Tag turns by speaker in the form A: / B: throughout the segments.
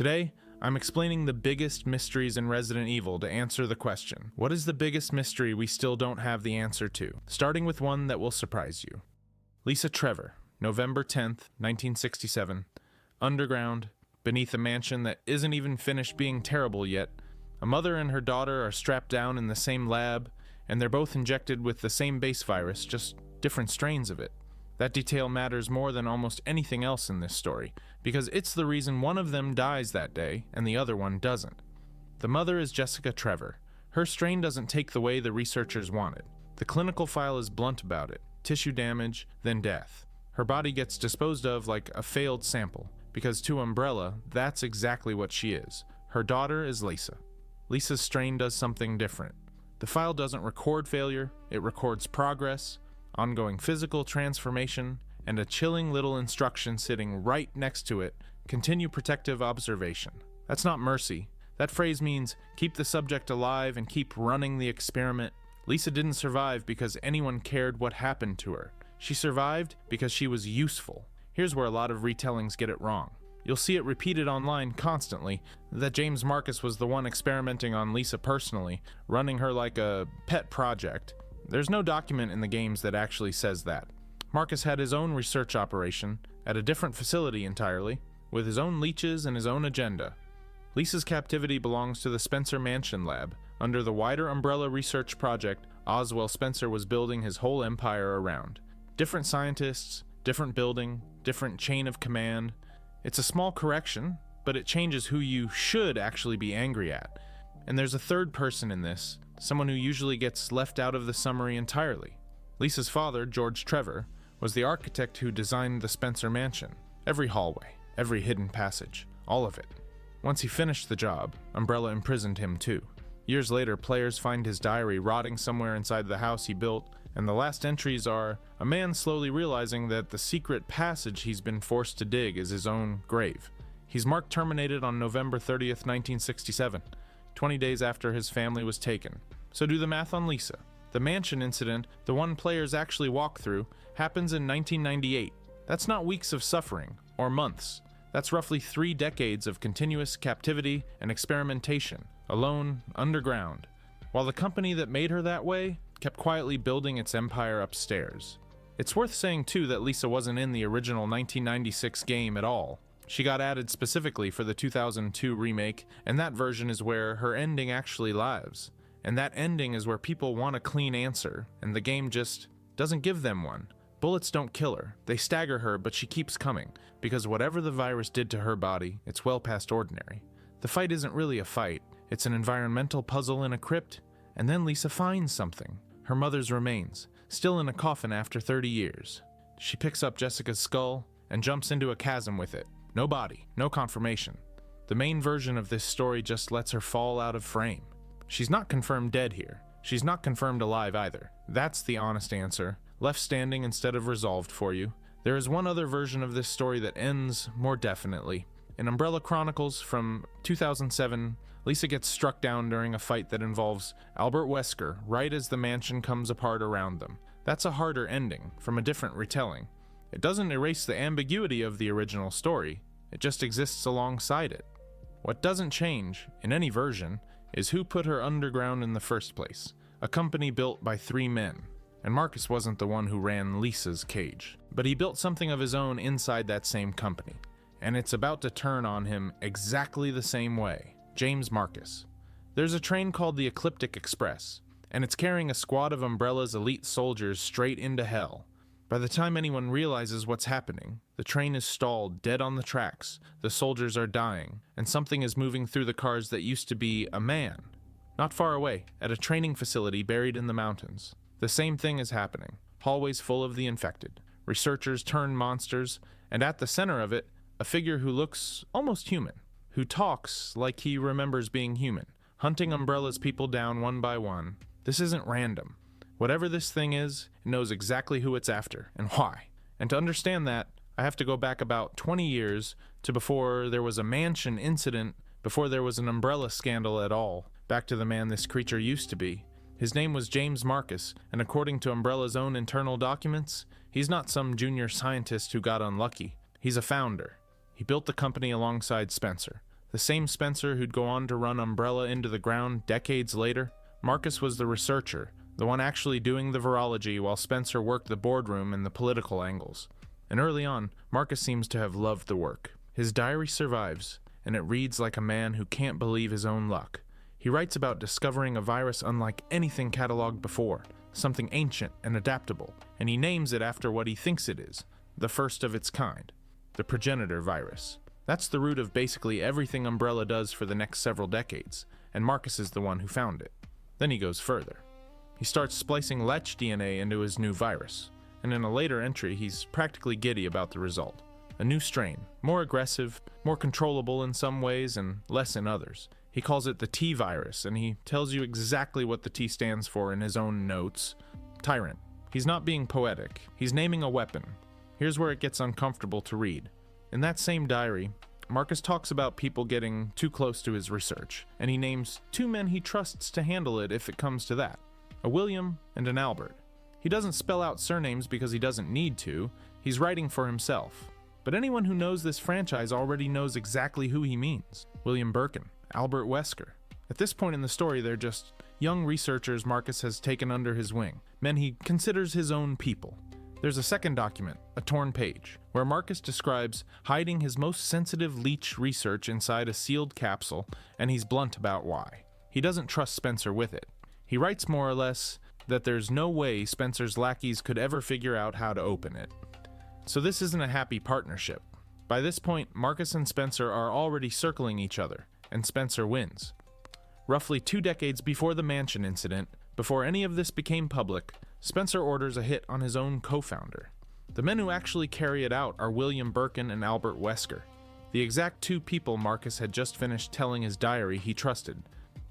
A: Today, I'm explaining the biggest mysteries in Resident Evil to answer the question, what is the biggest mystery we still don't have the answer to? Starting with one that will surprise you. Lisa Trevor, November 10th, 1967. Underground, beneath a mansion that isn't even finished being terrible yet. A mother and her daughter are strapped down in the same lab, and they're both injected with the same base virus, just different strains of it. That detail matters more than almost anything else in this story, because it's the reason one of them dies that day and the other one doesn't. The mother is Jessica Trevor. Her strain doesn't take the way the researchers wanted. The clinical file is blunt about it. Tissue damage, then death. Her body gets disposed of like a failed sample, because to Umbrella, that's exactly what she is. Her daughter is Lisa. Lisa's strain does something different. The file doesn't record failure, it records progress, ongoing physical transformation, and a chilling little instruction sitting right next to it, continue protective observation. That's not mercy. That phrase means keep the subject alive and keep running the experiment. Lisa didn't survive because anyone cared what happened to her. She survived because she was useful. Here's where a lot of retellings get it wrong. You'll see it repeated online constantly, that James Marcus was the one experimenting on Lisa personally, running her like a pet project. There's no document in the games that actually says that. Marcus had his own research operation, at a different facility entirely, with his own leeches and his own agenda. Lisa's captivity belongs to the Spencer Mansion Lab. Under the wider Umbrella research project, Oswell Spencer was building his whole empire around. Different scientists, different building, different chain of command. It's a small correction, but it changes who you should actually be angry at. And there's a third person in this, someone who usually gets left out of the summary entirely. Lisa's father, George Trevor, was the architect who designed the Spencer Mansion. Every hallway, every hidden passage, all of it. Once he finished the job, Umbrella imprisoned him too. Years later, players find his diary rotting somewhere inside the house he built, and the last entries are a man slowly realizing that the secret passage he's been forced to dig is his own grave. He's marked terminated on November 30th, 1967, 20 days after his family was taken. So do the math on Lisa. The mansion incident, the one players actually walk through, happens in 1998. That's not weeks of suffering, or months. That's roughly 3 decades of continuous captivity and experimentation, alone, underground, while the company that made her that way kept quietly building its empire upstairs. It's worth saying too that Lisa wasn't in the original 1996 game at all. She got added specifically for the 2002 remake, and that version is where her ending actually lives. And that ending is where people want a clean answer, and the game just doesn't give them one. Bullets don't kill her, they stagger her, but she keeps coming, because whatever the virus did to her body, it's well past ordinary. The fight isn't really a fight, it's an environmental puzzle in a crypt, and then Lisa finds something. Her mother's remains, still in a coffin after 30 years. She picks up Jessica's skull and jumps into a chasm with it. No body, no confirmation. The main version of this story just lets her fall out of frame. She's not confirmed dead here. She's not confirmed alive either. That's the honest answer. Left standing instead of resolved for you. There is one other version of this story that ends more definitely. In Umbrella Chronicles from 2007, Lisa gets struck down during a fight that involves Albert Wesker right as the mansion comes apart around them. That's a harder ending, from a different retelling. It doesn't erase the ambiguity of the original story, it just exists alongside it. What doesn't change, in any version, is who put her underground in the first place. A company built by 3 men. And Marcus wasn't the one who ran Lisa's cage. But he built something of his own inside that same company. And it's about to turn on him exactly the same way. James Marcus. There's a train called the Ecliptic Express, and it's carrying a squad of Umbrella's elite soldiers straight into hell. By the time anyone realizes what's happening, the train is stalled dead on the tracks, the soldiers are dying, and something is moving through the cars that used to be a man. Not far away, at a training facility buried in the mountains. The same thing is happening. Hallways full of the infected. Researchers turn monsters, and at the center of it, a figure who looks almost human, who talks like he remembers being human, hunting Umbrella's people down one by one. This isn't random. Whatever this thing is, it knows exactly who it's after, and why. And to understand that, I have to go back about 20 years to before there was a mansion incident, before there was an Umbrella scandal at all, back to the man this creature used to be. His name was James Marcus, and according to Umbrella's own internal documents, he's not some junior scientist who got unlucky. He's a founder. He built the company alongside Spencer. The same Spencer who'd go on to run Umbrella into the ground decades later. Marcus was the researcher, the one actually doing the virology while Spencer worked the boardroom and the political angles. And early on, Marcus seems to have loved the work. His diary survives, and it reads like a man who can't believe his own luck. He writes about discovering a virus unlike anything cataloged before, something ancient and adaptable, and he names it after what he thinks it is, the first of its kind, the progenitor virus. That's the root of basically everything Umbrella does for the next several decades, and Marcus is the one who found it. Then he goes further. He starts splicing Lech DNA into his new virus, and in a later entry he's practically giddy about the result. A new strain, more aggressive, more controllable in some ways and less in others. He calls it the T virus, and he tells you exactly what the T stands for in his own notes. Tyrant. He's not being poetic. He's naming a weapon. Here's where it gets uncomfortable to read. In that same diary, Marcus talks about people getting too close to his research, and he names two men he trusts to handle it if it comes to that. A William and an Albert. He doesn't spell out surnames because he doesn't need to. He's writing for himself. But anyone who knows this franchise already knows exactly who he means. William Birkin, Albert Wesker. At this point in the story, they're just young researchers Marcus has taken under his wing, men he considers his own people. There's a second document, a torn page, where Marcus describes hiding his most sensitive leech research inside a sealed capsule, and he's blunt about why. He doesn't trust Spencer with it. He writes more or less that there's no way Spencer's lackeys could ever figure out how to open it. So this isn't a happy partnership. By this point, Marcus and Spencer are already circling each other, and Spencer wins. Roughly 2 decades before the Mansion incident, before any of this became public, Spencer orders a hit on his own co-founder. The men who actually carry it out are William Birkin and Albert Wesker, the exact two people Marcus had just finished telling his diary he trusted.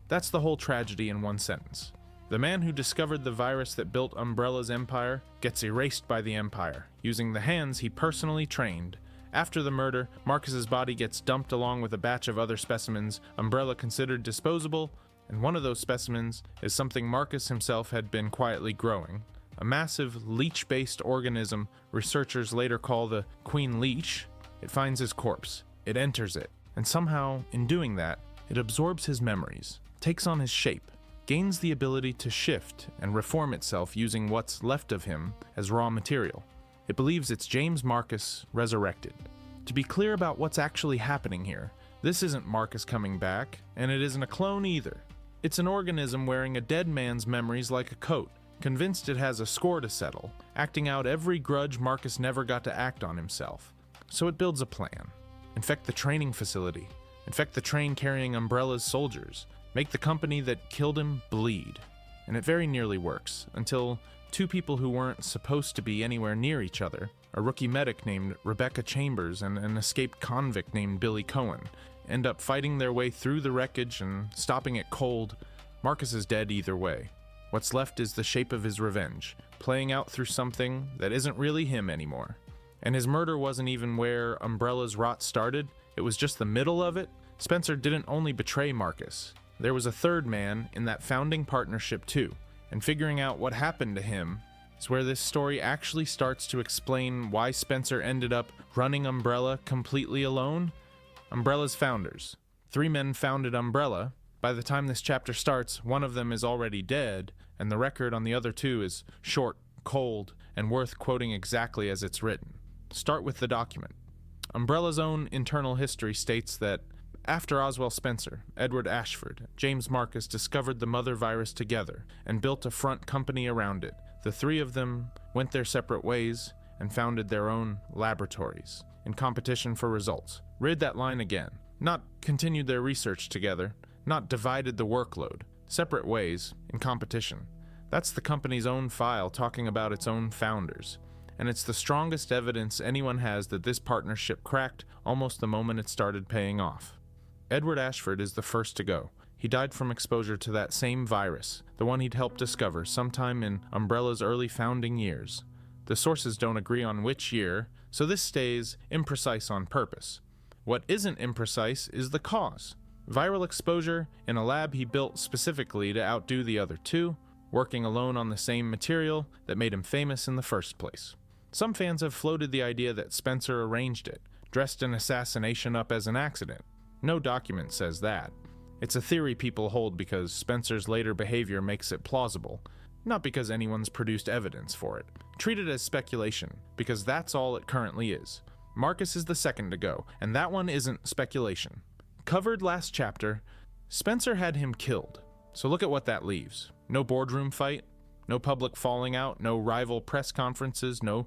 A: That's the whole tragedy in one sentence. The man who discovered the virus that built Umbrella's empire gets erased by the empire, using the hands he personally trained. After the murder, Marcus's body gets dumped along with a batch of other specimens Umbrella considered disposable, and one of those specimens is something Marcus himself had been quietly growing. A massive leech-based organism researchers later call the Queen Leech. It finds his corpse. It enters it, and somehow, in doing that, it absorbs his memories, takes on his shape, gains the ability to shift and reform itself using what's left of him as raw material. It believes it's James Marcus resurrected. To be clear about what's actually happening here, this isn't Marcus coming back, and it isn't a clone either. It's an organism wearing a dead man's memories like a coat, convinced it has a score to settle, acting out every grudge Marcus never got to act on himself. So it builds a plan. Infect the training facility. Infect the train carrying Umbrella's soldiers. Make the company that killed him bleed. And it very nearly works, until two people who weren't supposed to be anywhere near each other, a rookie medic named Rebecca Chambers and an escaped convict named Billy Cohen, end up fighting their way through the wreckage and stopping it cold. Marcus is dead either way. What's left is the shape of his revenge, playing out through something that isn't really him anymore. And his murder wasn't even where Umbrella's rot started, it was just the middle of it. Spencer didn't only betray Marcus. There was a third man in that founding partnership too, and figuring out what happened to him is where this story actually starts to explain why Spencer ended up running Umbrella completely alone. Umbrella's founders. 3 men founded Umbrella. By the time this chapter starts, one of them is already dead, and the record on the other 2 is short, cold, and worth quoting exactly as it's written. Start with the document. Umbrella's own internal history states that after Oswell Spencer, Edward Ashford, James Marcus discovered the mother virus together and built a front company around it. The 3 of them went their separate ways and founded their own laboratories in competition for results. Read that line again. Not continued their research together, not divided the workload. Separate ways in competition. That's the company's own file talking about its own founders. And it's the strongest evidence anyone has that this partnership cracked almost the moment it started paying off. Edward Ashford is the first to go. He died from exposure to that same virus, the one he'd helped discover sometime in Umbrella's early founding years. The sources don't agree on which year, so this stays imprecise on purpose. What isn't imprecise is the cause. Viral exposure in a lab he built specifically to outdo the other 2, working alone on the same material that made him famous in the first place. Some fans have floated the idea that Spencer arranged it, dressed an assassination up as an accident. No document says that. It's a theory people hold because Spencer's later behavior makes it plausible, not because anyone's produced evidence for it. Treat it as speculation, because that's all it currently is. Marcus is the second to go, and that one isn't speculation. Covered last chapter, Spencer had him killed, so look at what that leaves. No boardroom fight, no public falling out, no rival press conferences, no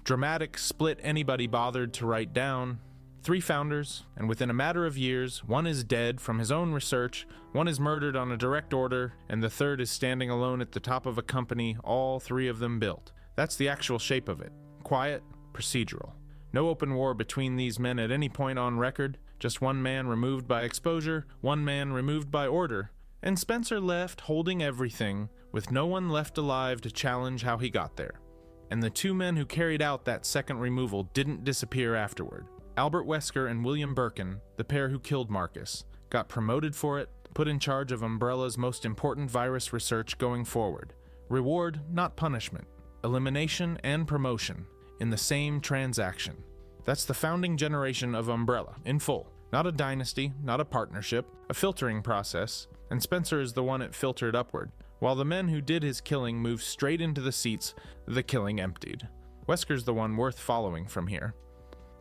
A: dramatic split anybody bothered to write down. 3 founders, and within a matter of years, one is dead from his own research, one is murdered on a direct order, and the third is standing alone at the top of a company all 3 of them built. That's the actual shape of it. Quiet, procedural. No open war between these men at any point on record, just one man removed by exposure, one man removed by order, and Spencer left holding everything, with no one left alive to challenge how he got there. And the 2 men who carried out that second removal didn't disappear afterward. Albert Wesker and William Birkin, the pair who killed Marcus, got promoted for it, put in charge of Umbrella's most important virus research going forward. Reward, not punishment. Elimination and promotion in the same transaction. That's the founding generation of Umbrella, in full. Not a dynasty, not a partnership, a filtering process, and Spencer is the one it filtered upward, while the men who did his killing moved straight into the seats the killing emptied. Wesker's the one worth following from here.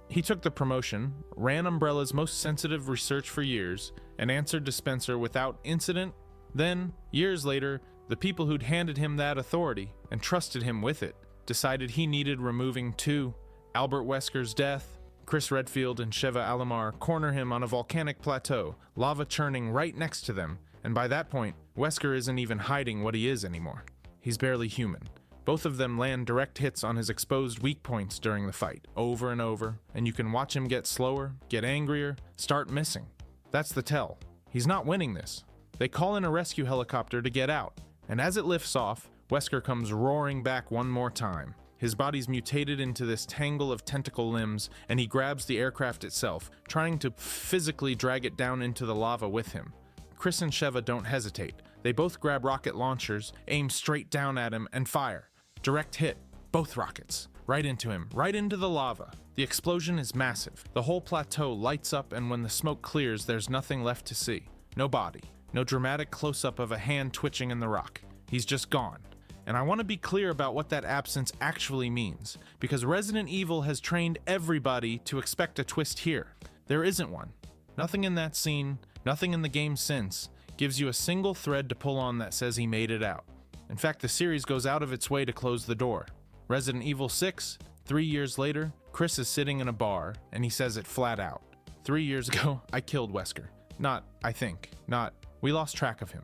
A: He took the promotion, ran Umbrella's most sensitive research for years, and answered to Spencer without incident. Then, years later, the people who'd handed him that authority and trusted him with it decided he needed removing too. Albert Wesker's death, Chris Redfield and Sheva Alomar corner him on a volcanic plateau, lava churning right next to them, and by that point, Wesker isn't even hiding what he is anymore. He's barely human. Both of them land direct hits on his exposed weak points during the fight, over and over, and you can watch him get slower, get angrier, start missing. That's the tell. He's not winning this. They call in a rescue helicopter to get out, and as it lifts off, Wesker comes roaring back one more time. His body's mutated into this tangle of tentacle limbs, and he grabs the aircraft itself, trying to physically drag it down into the lava with him. Chris and Sheva don't hesitate. They both grab rocket launchers, aim straight down at him, and fire. Direct hit, both rockets, right into him, right into the lava. The explosion is massive. The whole plateau lights up, and when the smoke clears, there's nothing left to see. No body, no dramatic close-up of a hand twitching in the rock. He's just gone. And I want to be clear about what that absence actually means, because Resident Evil has trained everybody to expect a twist here. There isn't one. Nothing in that scene, nothing in the game since, gives you a single thread to pull on that says he made it out. In fact, the series goes out of its way to close the door. Resident Evil 6, 3 years later, Chris is sitting in a bar, and he says it flat out. 3 years ago, I killed Wesker. Not, I think. Not, we lost track of him.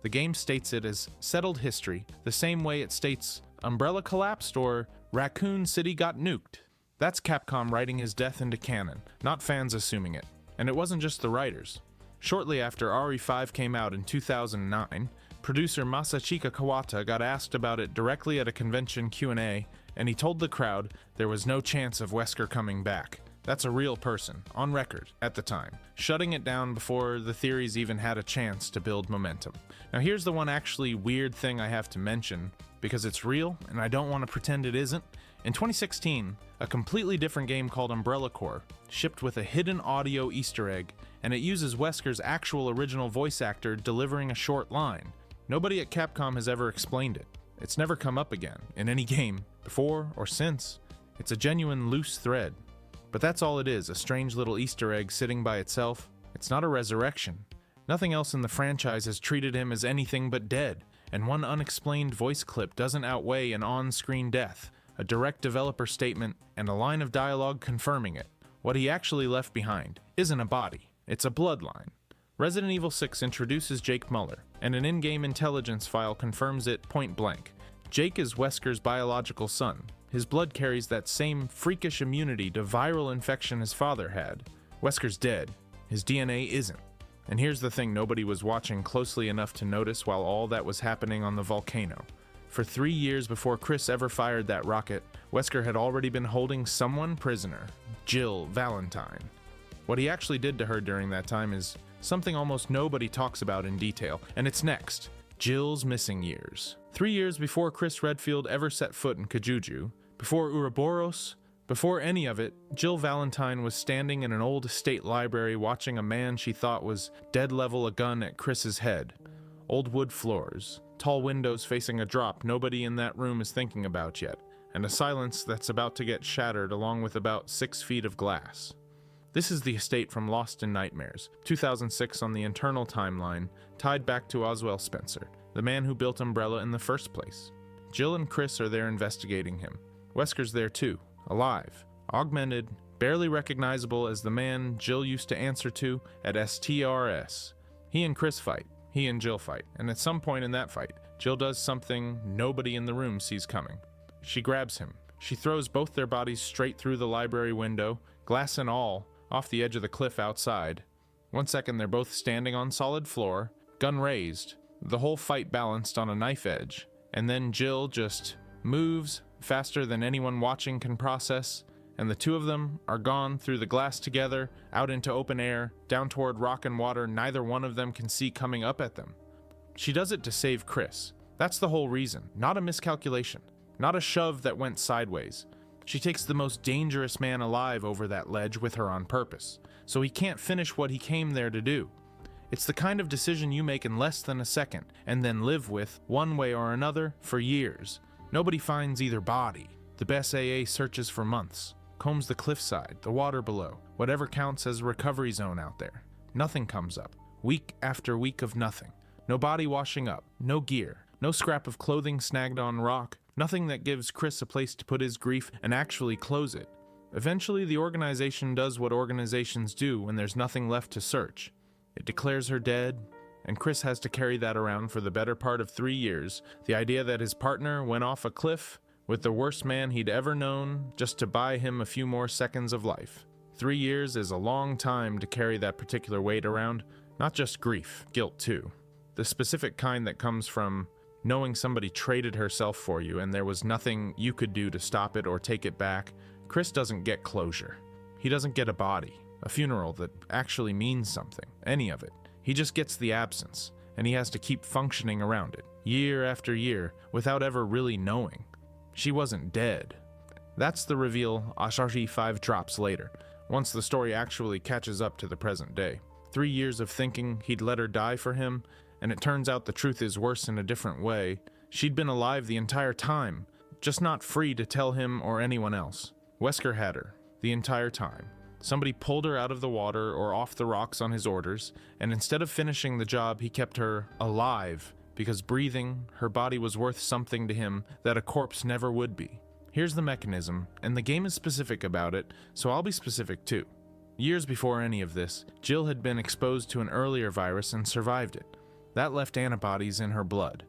A: The game states it as settled history, the same way it states Umbrella collapsed or Raccoon City got nuked. That's Capcom writing his death into canon, not fans assuming it. And it wasn't just the writers. Shortly after RE5 came out in 2009, producer Masachika Kawata got asked about it directly at a convention Q&A, and he told the crowd there was no chance of Wesker coming back. That's a real person, on record, at the time, shutting it down before the theories even had a chance to build momentum. Now here's the one actually weird thing I have to mention, because it's real, and I don't want to pretend it isn't. In 2016, a completely different game called Umbrella Corps shipped with a hidden audio Easter egg, and it uses Wesker's actual original voice actor delivering a short line. Nobody at Capcom has ever explained it. It's never come up again, in any game, before or since. It's a genuine loose thread. But that's all it is, a strange little Easter egg sitting by itself. It's not a resurrection. Nothing else in the franchise has treated him as anything but dead, and one unexplained voice clip doesn't outweigh an on-screen death, a direct developer statement, and a line of dialogue confirming it. What he actually left behind isn't a body, it's a bloodline. Resident Evil 6 introduces Jake Muller, and an in-game intelligence file confirms it point blank. Jake is Wesker's biological son. His blood carries that same freakish immunity to viral infection his father had. Wesker's dead. His DNA isn't. And here's the thing nobody was watching closely enough to notice while all that was happening on the volcano. For 3 years before Chris ever fired that rocket, Wesker had already been holding someone prisoner, Jill Valentine. What he actually did to her during that time is something almost nobody talks about in detail, and it's next. Jill's missing years. 3 years before Chris Redfield ever set foot in Kajuju, before Ouroboros, Before any of it, Jill Valentine was standing in an old state library watching a man she thought was dead level a gun at Chris's head. Old wood floors, tall windows facing a drop nobody in that room is thinking about yet, and a silence that's about to get shattered along with about 6 feet of glass. This is the estate from Lost in Nightmares, 2006 on the internal timeline, tied back to Oswell Spencer, the man who built Umbrella in the first place. Jill and Chris are there investigating him. Wesker's there too, alive, augmented, barely recognizable as the man Jill used to answer to at STRS. He and Chris fight, he and Jill fight, and at some point in that fight, Jill does something nobody in the room sees coming. She grabs him. She throws both their bodies straight through the library window, glass and all, off the edge of the cliff outside. 1 second they're both standing on solid floor, gun raised, the whole fight balanced on a knife edge, and then Jill just moves faster than anyone watching can process, and the two of them are gone through the glass together, out into open air, down toward rock and water neither one of them can see coming up at them. She does it to save Chris. That's the whole reason, not a miscalculation, not a shove that went sideways. She takes the most dangerous man alive over that ledge with her on purpose, so he can't finish what he came there to do. It's the kind of decision you make in less than a second, and then live with, one way or another, for years. Nobody finds either body. The best AA searches for months, combs the cliffside, the water below, whatever counts as a recovery zone out there. Nothing comes up. Week after week of nothing. No body washing up, no gear, no scrap of clothing snagged on rock, nothing that gives Chris a place to put his grief and actually close it. Eventually, the organization does what organizations do when there's nothing left to search. It declares her dead, and Chris has to carry that around for the better part of 3 years, the idea that his partner went off a cliff with the worst man he'd ever known just to buy him a few more seconds of life. 3 years is a long time to carry that particular weight around, not just grief, guilt too. The specific kind that comes from knowing somebody traded herself for you and there was nothing you could do to stop it or take it back. Chris doesn't get closure. He doesn't get a body, a funeral that actually means something, any of it. He just gets the absence, and he has to keep functioning around it, year after year, without ever really knowing. She wasn't dead. That's the reveal Asharji 5 drops later, once the story actually catches up to the present day. 3 years of thinking he'd let her die for him, and it turns out the truth is worse in a different way. She'd been alive the entire time, just not free to tell him or anyone else. Wesker had her, the entire time. Somebody pulled her out of the water or off the rocks on his orders, and instead of finishing the job, he kept her alive, because breathing, her body was worth something to him that a corpse never would be. Here's the mechanism, and the game is specific about it, so I'll be specific too. Years before any of this, Jill had been exposed to an earlier virus and survived it. That left antibodies in her blood.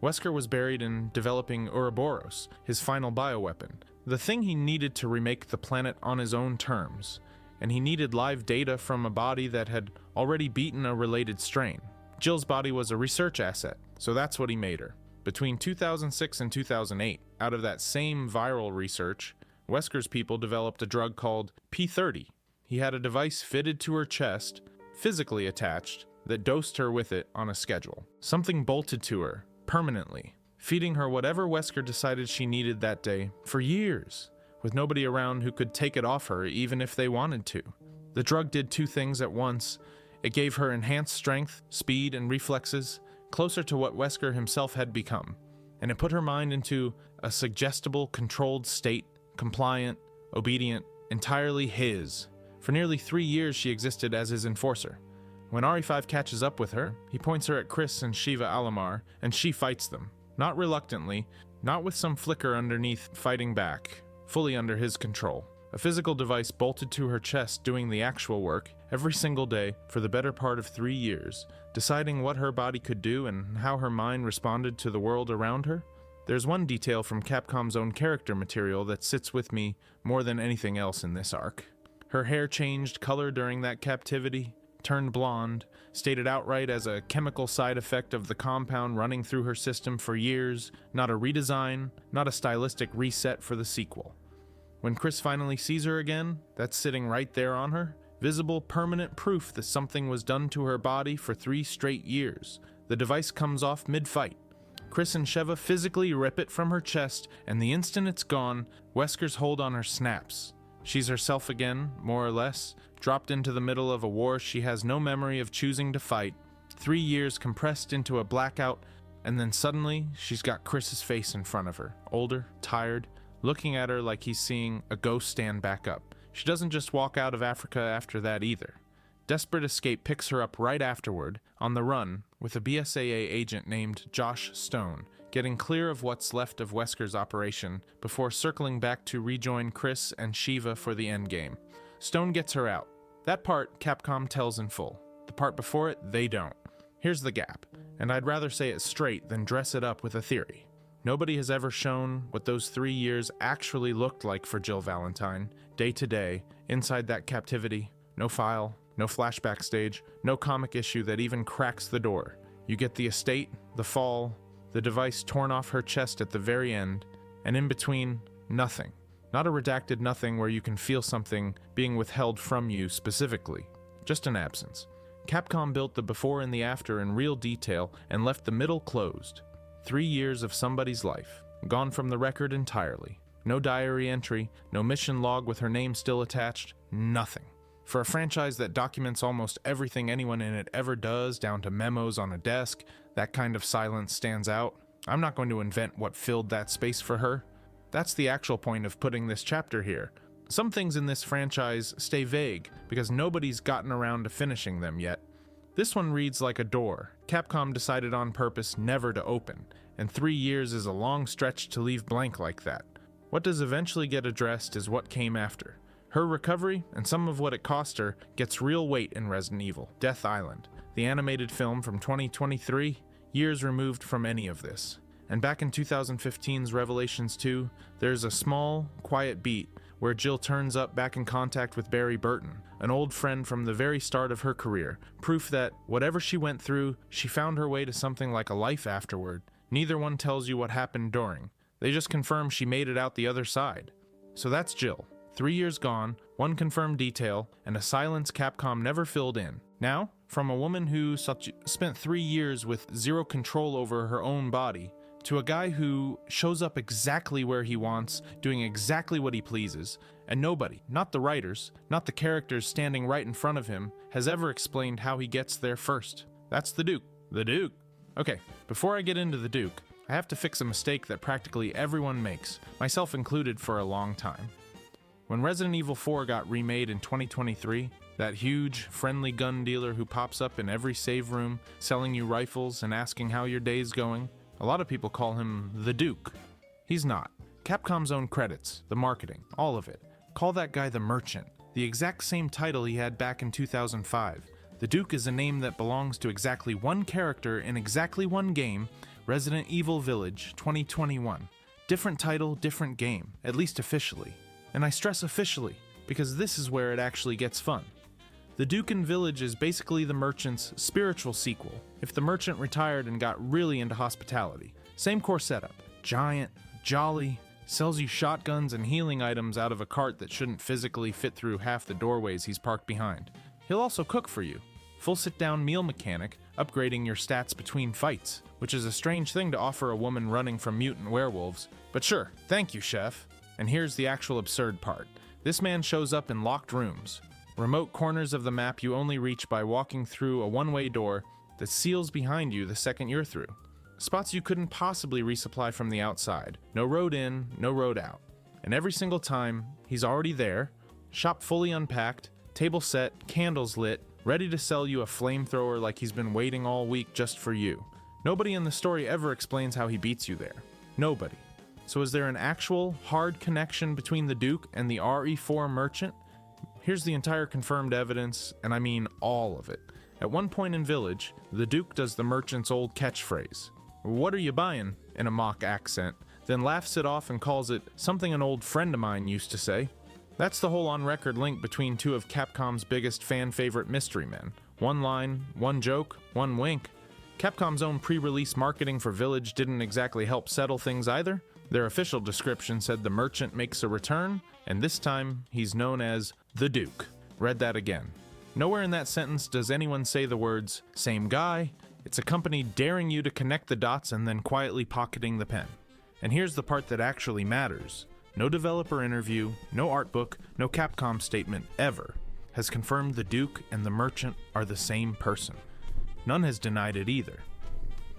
A: Wesker was buried in developing Ouroboros, his final bioweapon, the thing he needed to remake the planet on his own terms, and he needed live data from a body that had already beaten a related strain. Jill's body was a research asset, so that's what he made her. Between 2006 and 2008, out of that same viral research, Wesker's people developed a drug called P30. He had a device fitted to her chest, physically attached, that dosed her with it on a schedule. Something bolted to her, permanently, feeding her whatever Wesker decided she needed that day, for years, with nobody around who could take it off her even if they wanted to. The drug did two things at once. It gave her enhanced strength, speed, and reflexes, closer to what Wesker himself had become, and it put her mind into a suggestible, controlled state, compliant, obedient, entirely his. For nearly 3 years she existed as his enforcer. When RE5 catches up with her, he points her at Chris and Shiva Alomar, and she fights them. Not reluctantly, not with some flicker underneath fighting back, fully under his control. A physical device bolted to her chest doing the actual work every single day for the better part of 3 years, deciding what her body could do and how her mind responded to the world around her. There's one detail from Capcom's own character material that sits with me more than anything else in this arc. Her hair changed color during that captivity, turned blonde, stated outright as a chemical side effect of the compound running through her system for years, not a redesign, not a stylistic reset for the sequel. When Chris finally sees her again, that's sitting right there on her, visible, permanent proof that something was done to her body for 3 straight years. The device comes off mid-fight. Chris and Sheva physically rip it from her chest, and the instant it's gone, Wesker's hold on her snaps. She's herself again, more or less, dropped into the middle of a war she has no memory of choosing to fight, 3 years compressed into a blackout, and then suddenly she's got Chris's face in front of her, older, tired, looking at her like he's seeing a ghost stand back up. She doesn't just walk out of Africa after that either. Desperate Escape picks her up right afterward, on the run, with a BSAA agent named Josh Stone, getting clear of what's left of Wesker's operation before circling back to rejoin Chris and Shiva for the endgame. Stone gets her out. That part, Capcom tells in full. The part before it, they don't. Here's the gap, and I'd rather say it straight than dress it up with a theory. Nobody has ever shown what those 3 years actually looked like for Jill Valentine, day to day, inside that captivity. No file, no flashback stage, no comic issue that even cracks the door. You get the estate, the fall, the device torn off her chest at the very end, and in between, nothing. Not a redacted nothing where you can feel something being withheld from you specifically. Just an absence. Capcom built the before and the after in real detail and left the middle closed. 3 years of somebody's life, gone from the record entirely. No diary entry, no mission log with her name still attached, nothing. For a franchise that documents almost everything anyone in it ever does, down to memos on a desk, that kind of silence stands out. I'm not going to invent what filled that space for her. That's the actual point of putting this chapter here. Some things in this franchise stay vague because nobody's gotten around to finishing them yet. This one reads like a door Capcom decided on purpose never to open, and 3 years is a long stretch to leave blank like that. What does eventually get addressed is what came after. Her recovery, and some of what it cost her, gets real weight in Resident Evil, Death Island, the animated film from 2023, years removed from any of this. And back in 2015's Revelations 2, there's a small, quiet beat where Jill turns up back in contact with Barry Burton, an old friend from the very start of her career, proof that, whatever she went through, she found her way to something like a life afterward. Neither one tells you what happened during. They just confirm she made it out the other side. So that's Jill. 3 years gone, one confirmed detail, and a silence Capcom never filled in. Now, from a woman who spent 3 years with zero control over her own body, to a guy who shows up exactly where he wants, doing exactly what he pleases, and nobody, not the writers, not the characters standing right in front of him, has ever explained how he gets there first. That's the Duke. The Duke. Okay, before I get into the Duke, I have to fix a mistake that practically everyone makes, myself included for a long time. When Resident Evil 4 got remade in 2023, that huge, friendly gun dealer who pops up in every save room, selling you rifles and asking how your day's going, a lot of people call him the Duke. He's not. Capcom's own credits, the marketing, all of it. Call that guy the Merchant, the exact same title he had back in 2005. The Duke is a name that belongs to exactly one character in exactly one game, Resident Evil Village 2021. Different title, different game, at least officially. And I stress officially, because this is where it actually gets fun. The Duke in Village is basically the Merchant's spiritual sequel, if the Merchant retired and got really into hospitality. Same core setup. Giant, jolly, sells you shotguns and healing items out of a cart that shouldn't physically fit through half the doorways he's parked behind. He'll also cook for you. Full sit-down meal mechanic, upgrading your stats between fights, which is a strange thing to offer a woman running from mutant werewolves. But sure, thank you, chef. And here's the actual absurd part. This man shows up in locked rooms, remote corners of the map you only reach by walking through a one-way door that seals behind you the second you're through. Spots you couldn't possibly resupply from the outside. No road in, no road out. And every single time, he's already there, shop fully unpacked, table set, candles lit, ready to sell you a flamethrower like he's been waiting all week just for you. Nobody in the story ever explains how he beats you there. Nobody. So is there an actual, hard connection between the Duke and the RE4 Merchant? Here's the entire confirmed evidence, and I mean all of it. At one point in Village, the Duke does the Merchant's old catchphrase, "What are you buying?" in a mock accent, then laughs it off and calls it something an old friend of mine used to say. That's the whole on-record link between two of Capcom's biggest fan-favorite mystery men. One line, one joke, one wink. Capcom's own pre-release marketing for Village didn't exactly help settle things either. Their official description said the Merchant makes a return, and this time he's known as the Duke. Read that again. Nowhere in that sentence does anyone say the words, same guy, It's a company daring you to connect the dots and then quietly pocketing the pen. And here's the part that actually matters. No developer interview, no art book, no Capcom statement ever has confirmed the Duke and the Merchant are the same person. None has denied it either.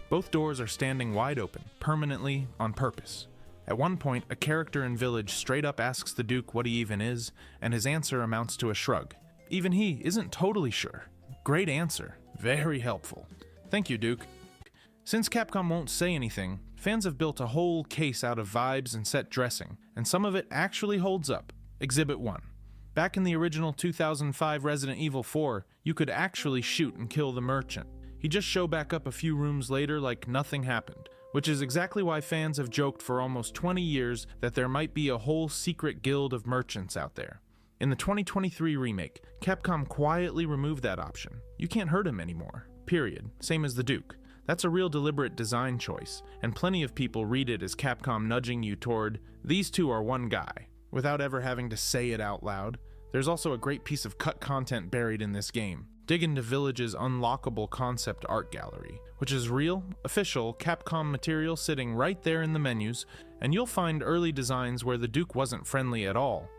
A: Both doors are standing wide open, permanently, on purpose. At one point, a character in Village straight up asks the Duke what he even is, and his answer amounts to a shrug. Even he isn't totally sure. Great answer. Very helpful. Thank you, Duke. Since Capcom won't say anything, fans have built a whole case out of vibes and set dressing, and some of it actually holds up. Exhibit 1. Back in the original 2005 Resident Evil 4, you could actually shoot and kill the Merchant. He'd just show back up a few rooms later like nothing happened, which is exactly why fans have joked for almost 20 years that there might be a whole secret guild of merchants out there. In the 2023 remake, Capcom quietly removed that option. You can't hurt him anymore. Period. Same as the Duke. That's a real deliberate design choice, and plenty of people read it as Capcom nudging you toward, these two are one guy, without ever having to say it out loud. There's also a great piece of cut content buried in this game. Dig into Village's unlockable concept art gallery, which is real, official Capcom material sitting right there in the menus, and you'll find early designs where the Duke wasn't friendly at all.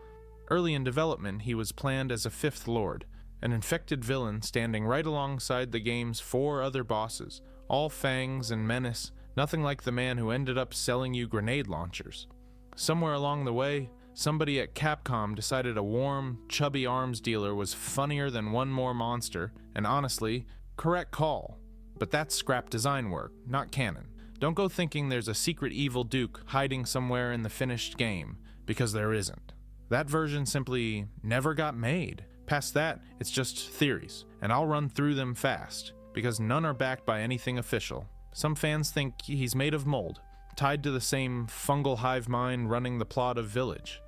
A: Early in development, he was planned as a fifth lord, an infected villain standing right alongside the game's 4 other bosses, all fangs and menace, nothing like the man who ended up selling you grenade launchers. Somewhere along the way, somebody at Capcom decided a warm, chubby arms dealer was funnier than one more monster, and honestly, correct call. But that's scrap design work, not canon. Don't go thinking there's a secret evil Duke hiding somewhere in the finished game, because there isn't. That version simply never got made. Past that, it's just theories, and I'll run through them fast, because none are backed by anything official. Some fans think he's made of mold, tied to the same fungal hive mind running the plot of Village.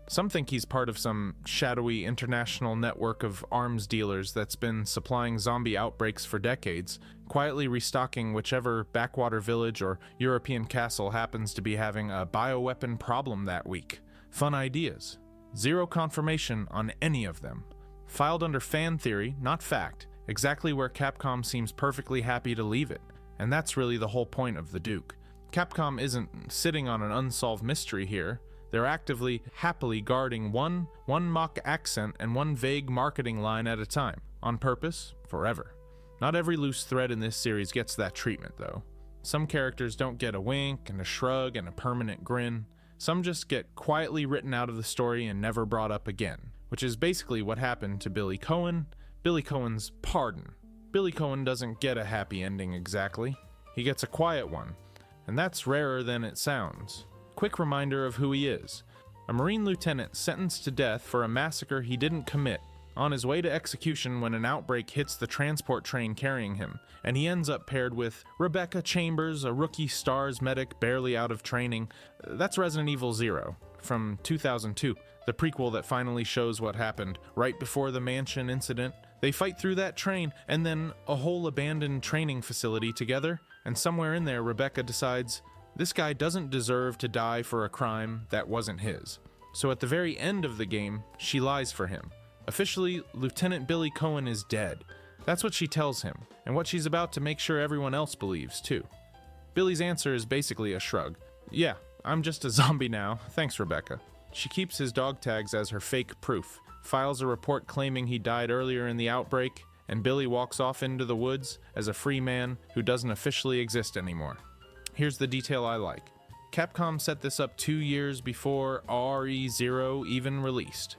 A: Some think he's part of some shadowy international network of arms dealers that's been supplying zombie outbreaks for decades, quietly restocking whichever backwater village or European castle happens to be having a bioweapon problem that week. Fun ideas. Zero confirmation on any of them. Filed under fan theory, not fact, exactly where Capcom seems perfectly happy to leave it. And that's really the whole point of the Duke. Capcom isn't sitting on an unsolved mystery here. They're actively, happily guarding one mock accent and one vague marketing line at a time. On purpose, forever. Not every loose thread in this series gets that treatment, though. Some characters don't get a wink and a shrug and a permanent grin. Some just get quietly written out of the story and never brought up again, which is basically what happened to Billy Cohen. Billy Cohen's pardon. Billy Cohen doesn't get a happy ending exactly. He gets a quiet one, and that's rarer than it sounds. Quick reminder of who he is. A Marine lieutenant sentenced to death for a massacre he didn't commit, on his way to execution when an outbreak hits the transport train carrying him, and he ends up paired with Rebecca Chambers, a rookie STARS medic barely out of training. That's Resident Evil 0, from 2002, the prequel that finally shows what happened right before the mansion incident. They fight through that train, and then a whole abandoned training facility together, and somewhere in there Rebecca decides, this guy doesn't deserve to die for a crime that wasn't his. So at the very end of the game, she lies for him. Officially, Lieutenant Billy Cohen is dead. That's what she tells him, and what she's about to make sure everyone else believes, too. Billy's answer is basically a shrug. Yeah, I'm just a zombie now, thanks Rebecca. She keeps his dog tags as her fake proof, files a report claiming he died earlier in the outbreak, and Billy walks off into the woods as a free man who doesn't officially exist anymore. Here's the detail I like. Capcom set this up 2 years before RE0 even released.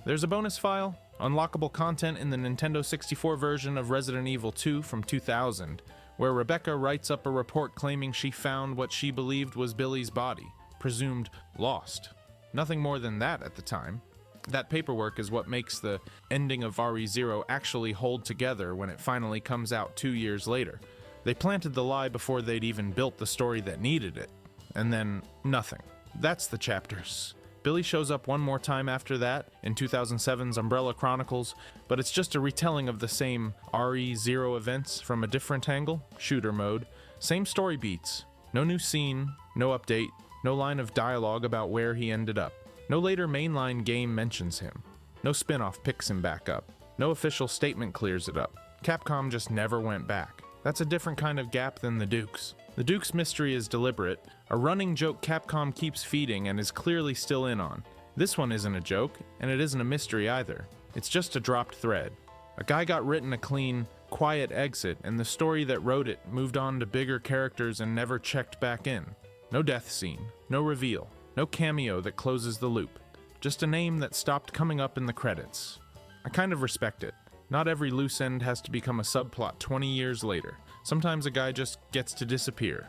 A: There's a bonus file, unlockable content in the Nintendo 64 version of Resident Evil 2 from 2000, where Rebecca writes up a report claiming she found what she believed was Billy's body, presumed lost. Nothing more than that at the time. That paperwork is what makes the ending of RE0 actually hold together when it finally comes out 2 years later. They planted the lie before they'd even built the story that needed it. And then, nothing. That's the chapters. Billy shows up one more time after that, in 2007's Umbrella Chronicles, but it's just a retelling of the same RE0 events from a different angle, shooter mode. Same story beats. No new scene, no update, no line of dialogue about where he ended up. No later mainline game mentions him. No spin-off picks him back up. No official statement clears it up. Capcom just never went back. That's a different kind of gap than the Duke's. The Duke's mystery is deliberate, a running joke Capcom keeps feeding and is clearly still in on. This one isn't a joke, and it isn't a mystery either. It's just a dropped thread. A guy got written a clean, quiet exit, and the story that wrote it moved on to bigger characters and never checked back in. No death scene, no reveal, no cameo that closes the loop. Just a name that stopped coming up in the credits. I kind of respect it. Not every loose end has to become a subplot 20 years later. Sometimes a guy just gets to disappear.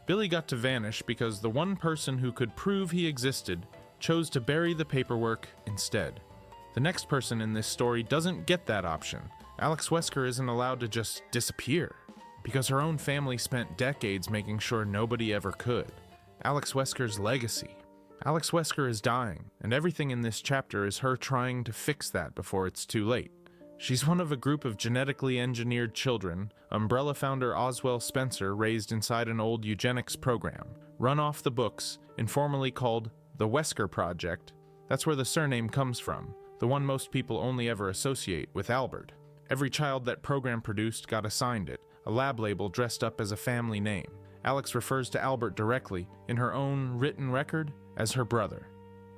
A: Billy got to vanish because the one person who could prove he existed chose to bury the paperwork instead. The next person in this story doesn't get that option. Alex Wesker isn't allowed to just disappear, because her own family spent decades making sure nobody ever could. Alex Wesker's legacy. Alex Wesker is dying, and everything in this chapter is her trying to fix that before it's too late. She's one of a group of genetically engineered children Umbrella founder Oswell Spencer raised inside an old eugenics program, run off the books, informally called the Wesker Project. That's where the surname comes from, the one most people only ever associate with Albert. Every child that program produced got assigned it, a lab label dressed up as a family name. Alex refers to Albert directly, in her own written record, as her brother.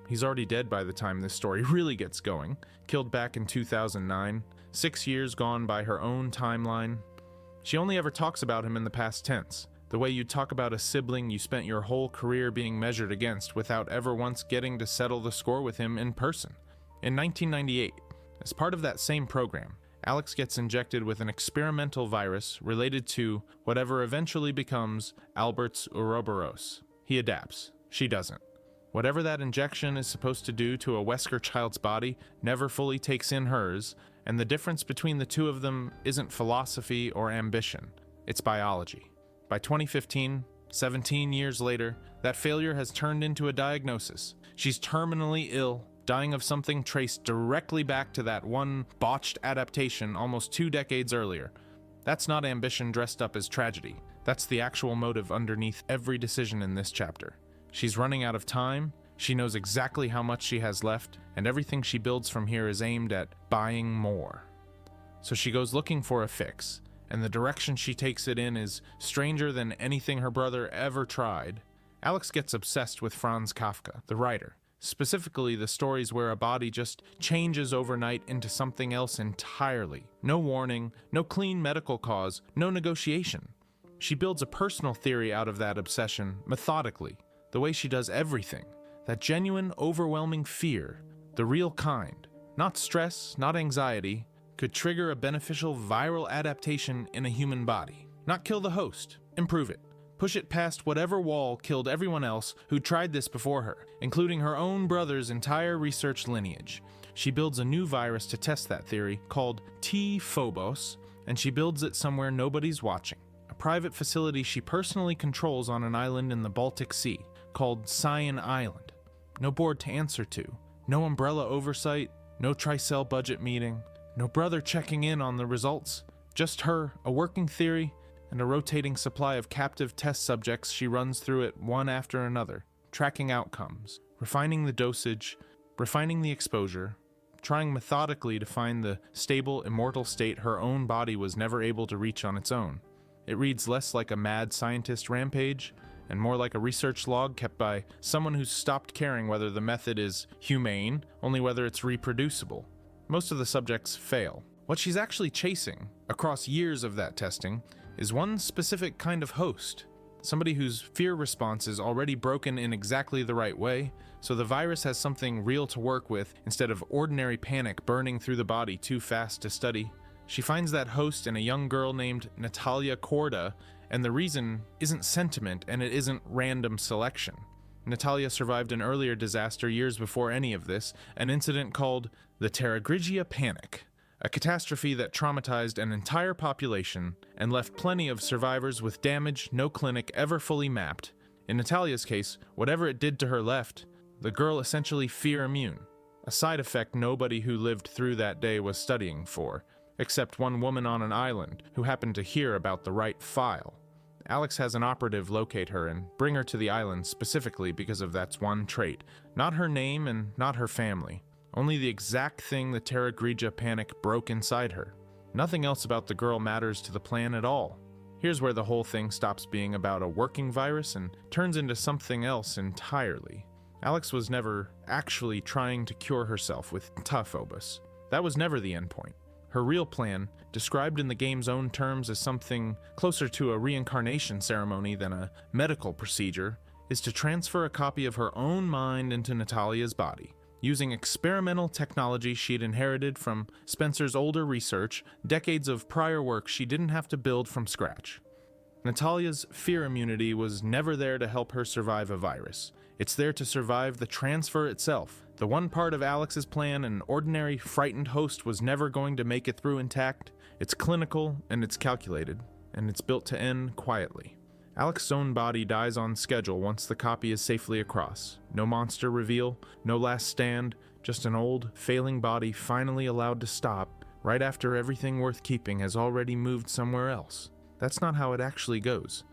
A: He's already dead by the time this story really gets going, killed back in 2009, 6 years gone by her own timeline. She only ever talks about him in the past tense, the way you talk about a sibling you spent your whole career being measured against without ever once getting to settle the score with him in person. In 1998, as part of that same program, Alex gets injected with an experimental virus related to whatever eventually becomes Albert's Ouroboros. He adapts. She doesn't. Whatever that injection is supposed to do to a Wesker child's body never fully takes in hers, and the difference between the two of them isn't philosophy or ambition, it's biology. By 2015, 17 years later, that failure has turned into a diagnosis. She's terminally ill, dying of something traced directly back to that one botched adaptation almost 2 decades earlier. That's not ambition dressed up as tragedy. That's the actual motive underneath every decision in this chapter. She's running out of time, she knows exactly how much she has left, and everything she builds from here is aimed at buying more. So she goes looking for a fix, and the direction she takes it in is stranger than anything her brother ever tried. Alex gets obsessed with Franz Kafka, the writer, specifically the stories where a body just changes overnight into something else entirely. No warning, no clean medical cause, no negotiation. She builds a personal theory out of that obsession, methodically, the way she does everything. That genuine, overwhelming fear, the real kind, not stress, not anxiety, could trigger a beneficial viral adaptation in a human body. Not kill the host, improve it. Push it past whatever wall killed everyone else who tried this before her, including her own brother's entire research lineage. She builds a new virus to test that theory, called T-Phobos, and she builds it somewhere nobody's watching. A private facility she personally controls on an island in the Baltic Sea, called Cyan Island. No board to answer to, no Umbrella oversight, no Tricell budget meeting, no brother checking in on the results, just her, a working theory, and a rotating supply of captive test subjects she runs through it one after another, tracking outcomes, refining the dosage, refining the exposure, trying methodically to find the stable, immortal state her own body was never able to reach on its own. It reads less like a mad scientist rampage, and more like a research log kept by someone who's stopped caring whether the method is humane, only whether it's reproducible. Most of the subjects fail. What she's actually chasing, across years of that testing, is one specific kind of host. Somebody whose fear response is already broken in exactly the right way, so the virus has something real to work with instead of ordinary panic burning through the body too fast to study. She finds that host in a young girl named Natalia Korda, and the reason isn't sentiment and it isn't random selection. Natalia survived an earlier disaster years before any of this, an incident called the Terragrigia Panic, a catastrophe that traumatized an entire population and left plenty of survivors with damage no clinic ever fully mapped. In Natalia's case, whatever it did to her left the girl essentially fear immune, a side effect nobody who lived through that day was studying for, except one woman on an island who happened to hear about the right file. Alex has an operative locate her and bring her to the island specifically because of that one trait. Not her name and not her family. Only the exact thing the Terragrigia Panic broke inside her. Nothing else about the girl matters to the plan at all. Here's where the whole thing stops being about a working virus and turns into something else entirely. Alex was never actually trying to cure herself with Typhobus. That was never the endpoint. Her real plan, described in the game's own terms as something closer to a reincarnation ceremony than a medical procedure, is to transfer a copy of her own mind into Natalia's body, using experimental technology she'd inherited from Spencer's older research, decades of prior work she didn't have to build from scratch. Natalia's fear immunity was never there to help her survive a virus. It's there to survive the transfer itself. The one part of Alex's plan an ordinary, frightened host was never going to make it through intact. It's clinical, and it's calculated, and it's built to end quietly. Alex's own body dies on schedule once the copy is safely across. No monster reveal, no last stand, just an old, failing body finally allowed to stop right after everything worth keeping has already moved somewhere else. That's not how it actually goes.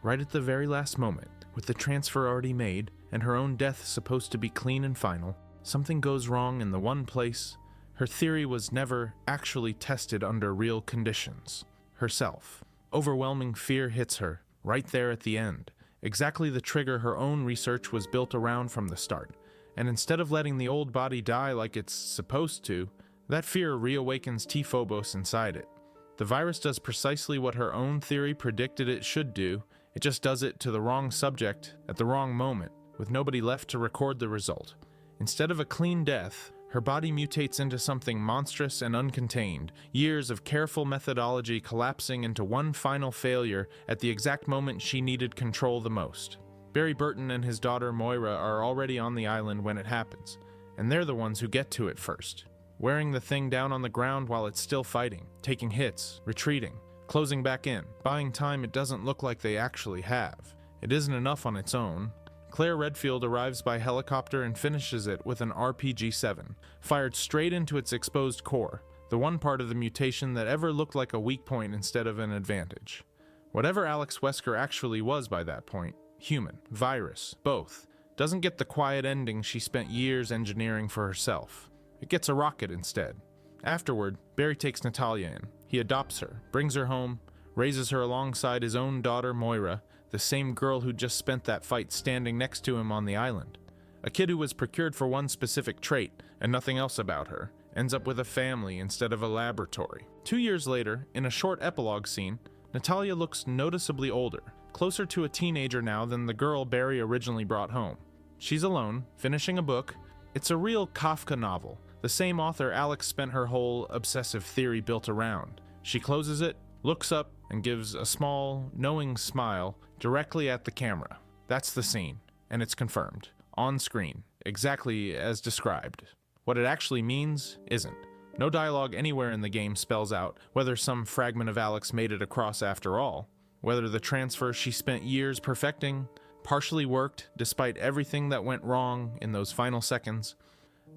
A: Right at the very last moment, with the transfer already made, and her own death supposed to be clean and final, something goes wrong in the one place her theory was never actually tested under real conditions. Herself. Overwhelming fear hits her, right there at the end, exactly the trigger her own research was built around from the start. And instead of letting the old body die like it's supposed to, that fear reawakens Typhobos inside it. The virus does precisely what her own theory predicted it should do, it just does it to the wrong subject at the wrong moment, with nobody left to record the result. Instead of a clean death, her body mutates into something monstrous and uncontained, years of careful methodology collapsing into one final failure at the exact moment she needed control the most. Barry Burton and his daughter Moira are already on the island when it happens, and they're the ones who get to it first, wearing the thing down on the ground while it's still fighting, taking hits, retreating, closing back in, buying time it doesn't look like they actually have. It isn't enough on its own. Claire Redfield arrives by helicopter and finishes it with an RPG-7, fired straight into its exposed core, the one part of the mutation that ever looked like a weak point instead of an advantage. Whatever Alex Wesker actually was by that point, human, virus, both, doesn't get the quiet ending she spent years engineering for herself. It gets a rocket instead. Afterward, Barry takes Natalia in. He adopts her, brings her home, raises her alongside his own daughter Moira, the same girl who just spent that fight standing next to him on the island. A kid who was procured for one specific trait and nothing else about her, ends up with a family instead of a laboratory. 2 years later, in a short epilogue scene, Natalia looks noticeably older, closer to a teenager now than the girl Barry originally brought home. She's alone, finishing a book. It's a real Kafka novel, the same author Alex spent her whole obsessive theory built around. She closes it, looks up, and gives a small, knowing smile directly at the camera. That's the scene, and it's confirmed, on screen, exactly as described. What it actually means isn't. No dialogue anywhere in the game spells out whether some fragment of Alex made it across after all, whether the transfer she spent years perfecting partially worked despite everything that went wrong in those final seconds.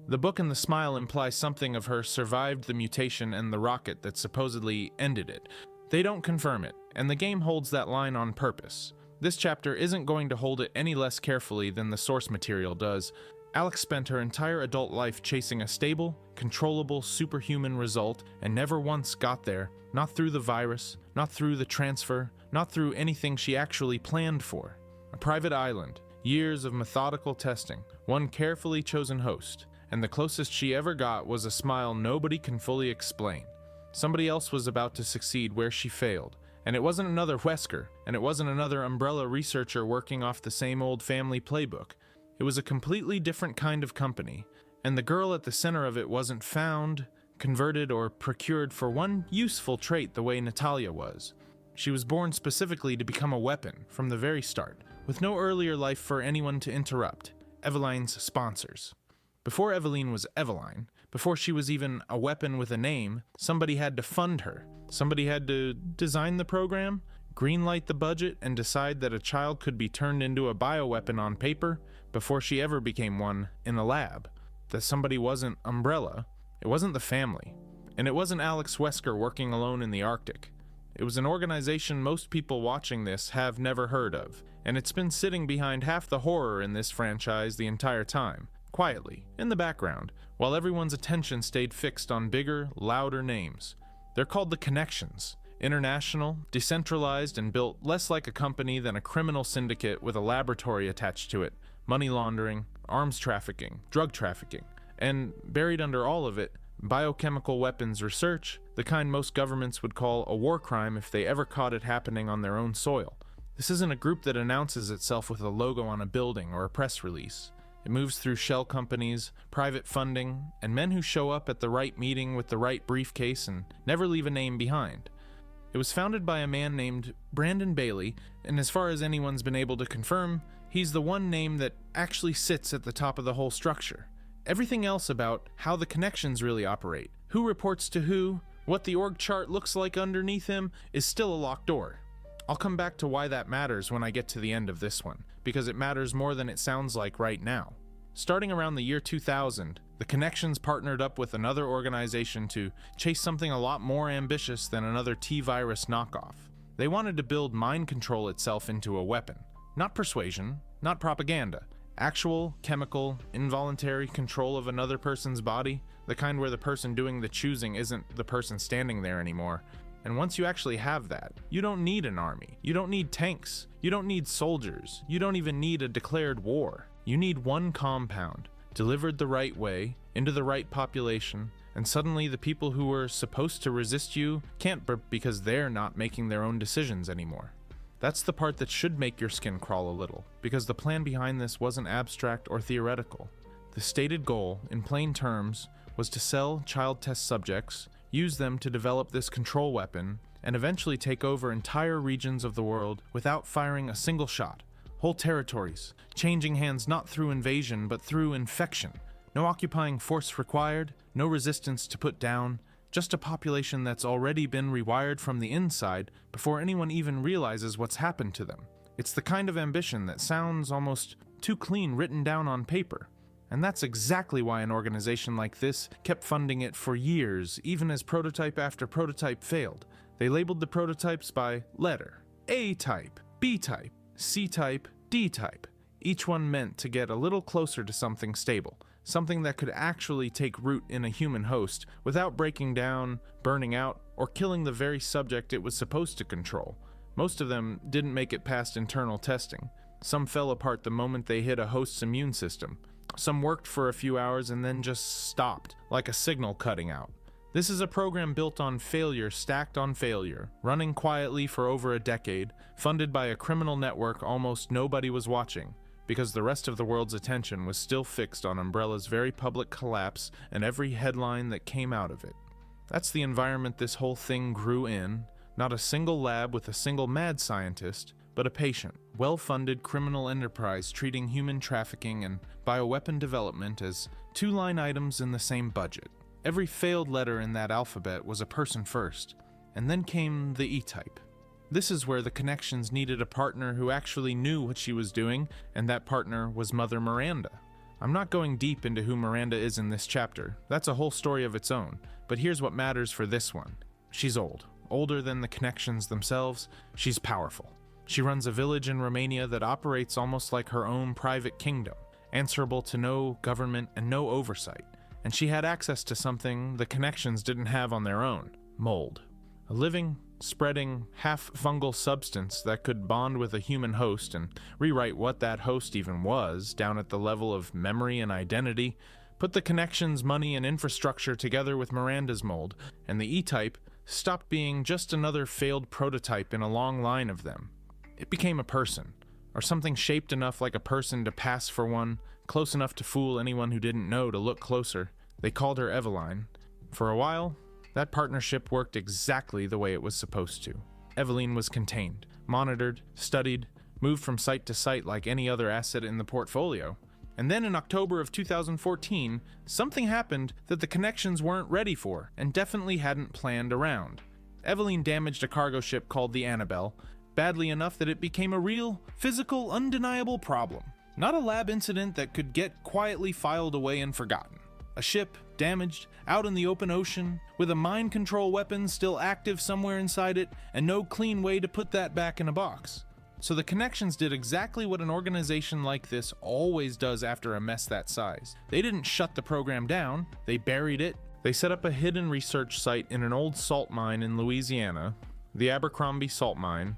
A: The book and the smile imply something of her survived the mutation and the rocket that supposedly ended it. They don't confirm it, and the game holds that line on purpose. This chapter isn't going to hold it any less carefully than the source material does. Alex spent her entire adult life chasing a stable, controllable, superhuman result, and never once got there, not through the virus, not through the transfer, not through anything she actually planned for. A private island, years of methodical testing, one carefully chosen host, and the closest she ever got was a smile nobody can fully explain. Somebody else was about to succeed where she failed, and it wasn't another Wesker, and it wasn't another Umbrella researcher working off the same old family playbook. It was a completely different kind of company, and the girl at the center of it wasn't found, converted, or procured for one useful trait the way Natalia was. She was born specifically to become a weapon from the very start, with no earlier life for anyone to interrupt. Eveline's sponsors. Before Eveline was Eveline, before she was even a weapon with a name, somebody had to fund her. Somebody had to design the program, greenlight the budget, and decide that a child could be turned into a bioweapon on paper before she ever became one in a lab. That somebody wasn't Umbrella, it wasn't the family, and it wasn't Alex Wesker working alone in the Arctic. It was an organization most people watching this have never heard of, and it's been sitting behind half the horror in this franchise the entire time, quietly, in the background, while everyone's attention stayed fixed on bigger, louder names. They're called the Connections, International, decentralized, and built less like a company than a criminal syndicate with a laboratory attached to it, money laundering, arms trafficking, drug trafficking, and buried under all of it, biochemical weapons research, the kind most governments would call a war crime if they ever caught it happening on their own soil. This isn't a group that announces itself with a logo on a building or a press release. It moves through shell companies, private funding, and men who show up at the right meeting with the right briefcase and never leave a name behind. It was founded by a man named Brandon Bailey, and as far as anyone's been able to confirm, he's the one name that actually sits at the top of the whole structure. Everything else about how the connections really operate, who reports to who, what the org chart looks like underneath him, is still a locked door. I'll come back to why that matters when I get to the end of this one, because it matters more than it sounds like right now. Starting around the year 2000, the Connections partnered up with another organization to chase something a lot more ambitious than another T-virus knockoff. They wanted to build mind control itself into a weapon. Not persuasion, not propaganda. Actual, chemical, involuntary control of another person's body, the kind where the person doing the choosing isn't the person standing there anymore. And once you actually have that, you don't need an army. You don't need tanks. You don't need soldiers. You don't even need a declared war. You need one compound, delivered the right way, into the right population, and suddenly the people who were supposed to resist you can't because they're not making their own decisions anymore. That's the part that should make your skin crawl a little, because the plan behind this wasn't abstract or theoretical. The stated goal, in plain terms, was to sell child test subjects, use them to develop this control weapon, and eventually take over entire regions of the world without firing a single shot. Whole territories, changing hands not through invasion but through infection. No occupying force required, no resistance to put down, just a population that's already been rewired from the inside before anyone even realizes what's happened to them. It's the kind of ambition that sounds almost too clean written down on paper. And that's exactly why an organization like this kept funding it for years, even as prototype after prototype failed. They labeled the prototypes by letter: A-type, B-type, C-type, D-type. Each one meant to get a little closer to something stable, something that could actually take root in a human host without breaking down, burning out, or killing the very subject it was supposed to control. Most of them didn't make it past internal testing. Some fell apart the moment they hit a host's immune system. Some worked for a few hours and then just stopped, like a signal cutting out. This is a program built on failure stacked on failure, running quietly for over a decade, funded by a criminal network almost nobody was watching, because the rest of the world's attention was still fixed on Umbrella's very public collapse and every headline that came out of it. That's the environment this whole thing grew in, not a single lab with a single mad scientist, but a patient, well-funded criminal enterprise treating human trafficking and bioweapon development as two line items in the same budget. Every failed letter in that alphabet was a person first, and then came the E-type. This is where the Connections needed a partner who actually knew what she was doing, and that partner was Mother Miranda. I'm not going deep into who Miranda is in this chapter, that's a whole story of its own, but here's what matters for this one. She's old, older than the Connections themselves. She's powerful. She runs a village in Romania that operates almost like her own private kingdom, answerable to no government and no oversight. And she had access to something the Connections didn't have on their own: mold. A living, spreading, half-fungal substance that could bond with a human host and rewrite what that host even was down at the level of memory and identity, put the Connections' money and infrastructure together with Miranda's mold, and the E-type stopped being just another failed prototype in a long line of them. It became a person, or something shaped enough like a person to pass for one, close enough to fool anyone who didn't know to look closer. They called her Eveline. For a while, that partnership worked exactly the way it was supposed to. Eveline was contained, monitored, studied, moved from site to site like any other asset in the portfolio. And then in October of 2014, something happened that the Connections weren't ready for and definitely hadn't planned around. Eveline damaged a cargo ship called the Annabelle, badly enough that it became a real, physical, undeniable problem. Not a lab incident that could get quietly filed away and forgotten. A ship, damaged, out in the open ocean, with a mind control weapon still active somewhere inside it, and no clean way to put that back in a box. So the Connections did exactly what an organization like this always does after a mess that size. They didn't shut the program down, they buried it. They set up a hidden research site in an old salt mine in Louisiana, the Abercrombie salt mine,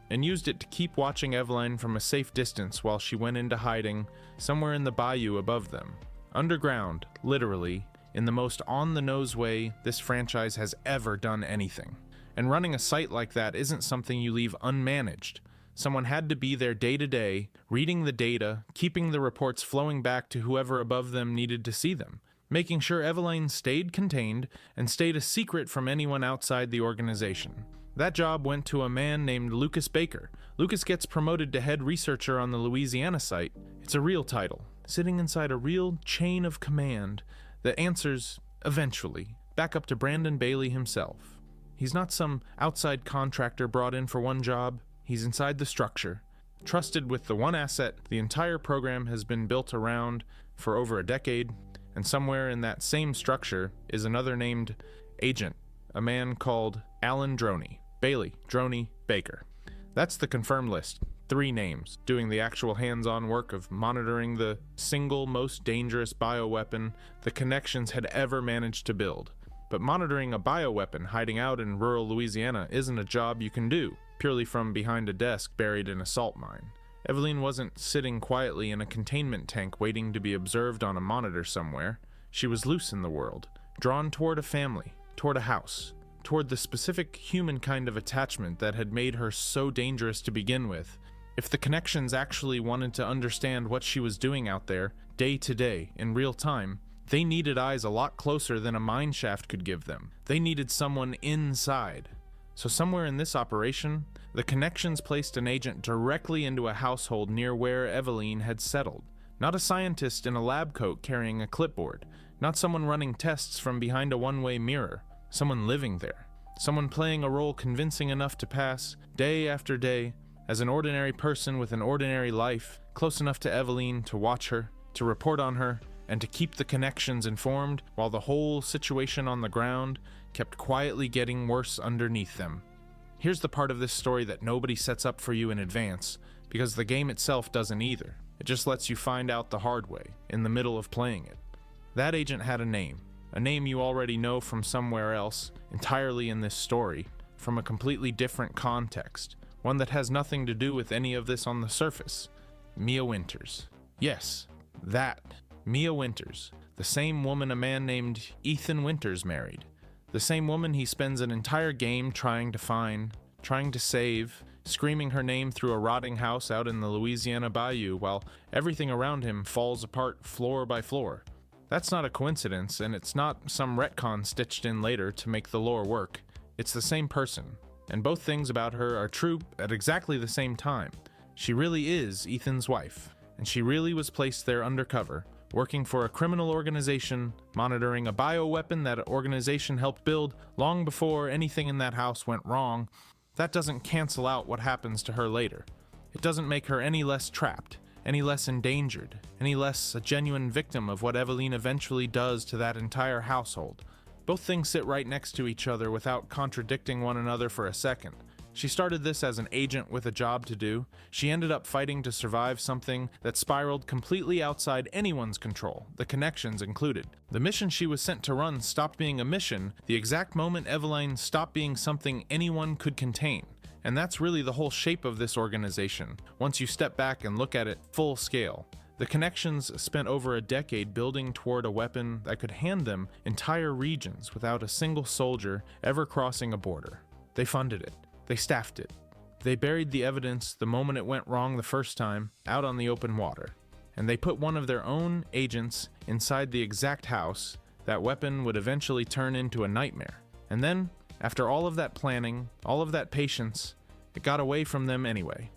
A: and used it to keep watching Eveline from a safe distance while she went into hiding somewhere in the bayou above them. Underground, literally, in the most on-the-nose way this franchise has ever done anything. And running a site like that isn't something you leave unmanaged. Someone had to be there day to day, reading the data, keeping the reports flowing back to whoever above them needed to see them, making sure Eveline stayed contained and stayed a secret from anyone outside the organization. That job went to a man named Lucas Baker. Lucas gets promoted to head researcher on the Louisiana site. It's a real title, sitting inside a real chain of command that answers, eventually, back up to Brandon Bailey himself. He's not some outside contractor brought in for one job. He's inside the structure, trusted with the one asset the entire program has been built around for over a decade, and somewhere in that same structure is another named agent, a man called Alan Droney. Bailey, Droney, Baker. That's the confirmed list. 3 names, doing the actual hands-on work of monitoring the single most dangerous bioweapon the Connections had ever managed to build. But monitoring a bioweapon hiding out in rural Louisiana isn't a job you can do purely from behind a desk buried in a salt mine. Eveline wasn't sitting quietly in a containment tank waiting to be observed on a monitor somewhere. She was loose in the world, drawn toward a family, toward a house, toward the specific human kind of attachment that had made her so dangerous to begin with. If the Connections actually wanted to understand what she was doing out there, day to day, in real time, they needed eyes a lot closer than a mine shaft could give them. They needed someone inside. So somewhere in this operation, the Connections placed an agent directly into a household near where Eveline had settled. Not a scientist in a lab coat carrying a clipboard. Not someone running tests from behind a one-way mirror. Someone living there. Someone playing a role convincing enough to pass, day after day, as an ordinary person with an ordinary life, close enough to Eveline to watch her, to report on her, and to keep the Connections informed while the whole situation on the ground kept quietly getting worse underneath them. Here's the part of this story that nobody sets up for you in advance, because the game itself doesn't either. It just lets you find out the hard way, in the middle of playing it. That agent had a name you already know from somewhere else, entirely in this story, from a completely different context, one that has nothing to do with any of this on the surface. Mia Winters. Yes, that. Mia Winters, the same woman a man named Ethan Winters married. The same woman he spends an entire game trying to find, trying to save, screaming her name through a rotting house out in the Louisiana bayou while everything around him falls apart floor by floor. That's not a coincidence, and it's not some retcon stitched in later to make the lore work. It's the same person, and both things about her are true at exactly the same time. She really is Ethan's wife, and she really was placed there undercover, working for a criminal organization, monitoring a bioweapon that organization helped build long before anything in that house went wrong. That doesn't cancel out what happens to her later. It doesn't make her any less trapped, any less endangered, any less a genuine victim of what Eveline eventually does to that entire household. Both things sit right next to each other without contradicting one another for a second. She started this as an agent with a job to do. She ended up fighting to survive something that spiraled completely outside anyone's control, the Connections included. The mission she was sent to run stopped being a mission the exact moment Eveline stopped being something anyone could contain. And that's really the whole shape of this organization, once you step back and look at it full scale. The Connections spent over a decade building toward a weapon that could hand them entire regions without a single soldier ever crossing a border. They funded it. They staffed it. They buried the evidence the moment it went wrong the first time out on the open water. And they put one of their own agents inside the exact house that weapon would eventually turn into a nightmare. And then, after all of that planning, all of that patience, it got away from them anyway.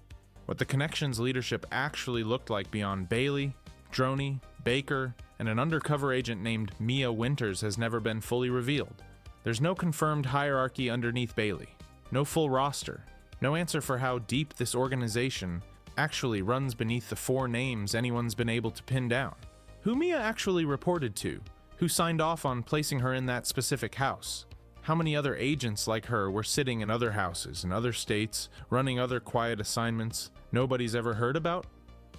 A: What the Connections leadership actually looked like beyond Bailey, Droney, Baker, and an undercover agent named Mia Winters has never been fully revealed. There's no confirmed hierarchy underneath Bailey. No full roster. No answer for how deep this organization actually runs beneath the 4 names anyone's been able to pin down. Who Mia actually reported to? Who signed off on placing her in that specific house? How many other agents like her were sitting in other houses in other states, running other quiet assignments nobody's ever heard about?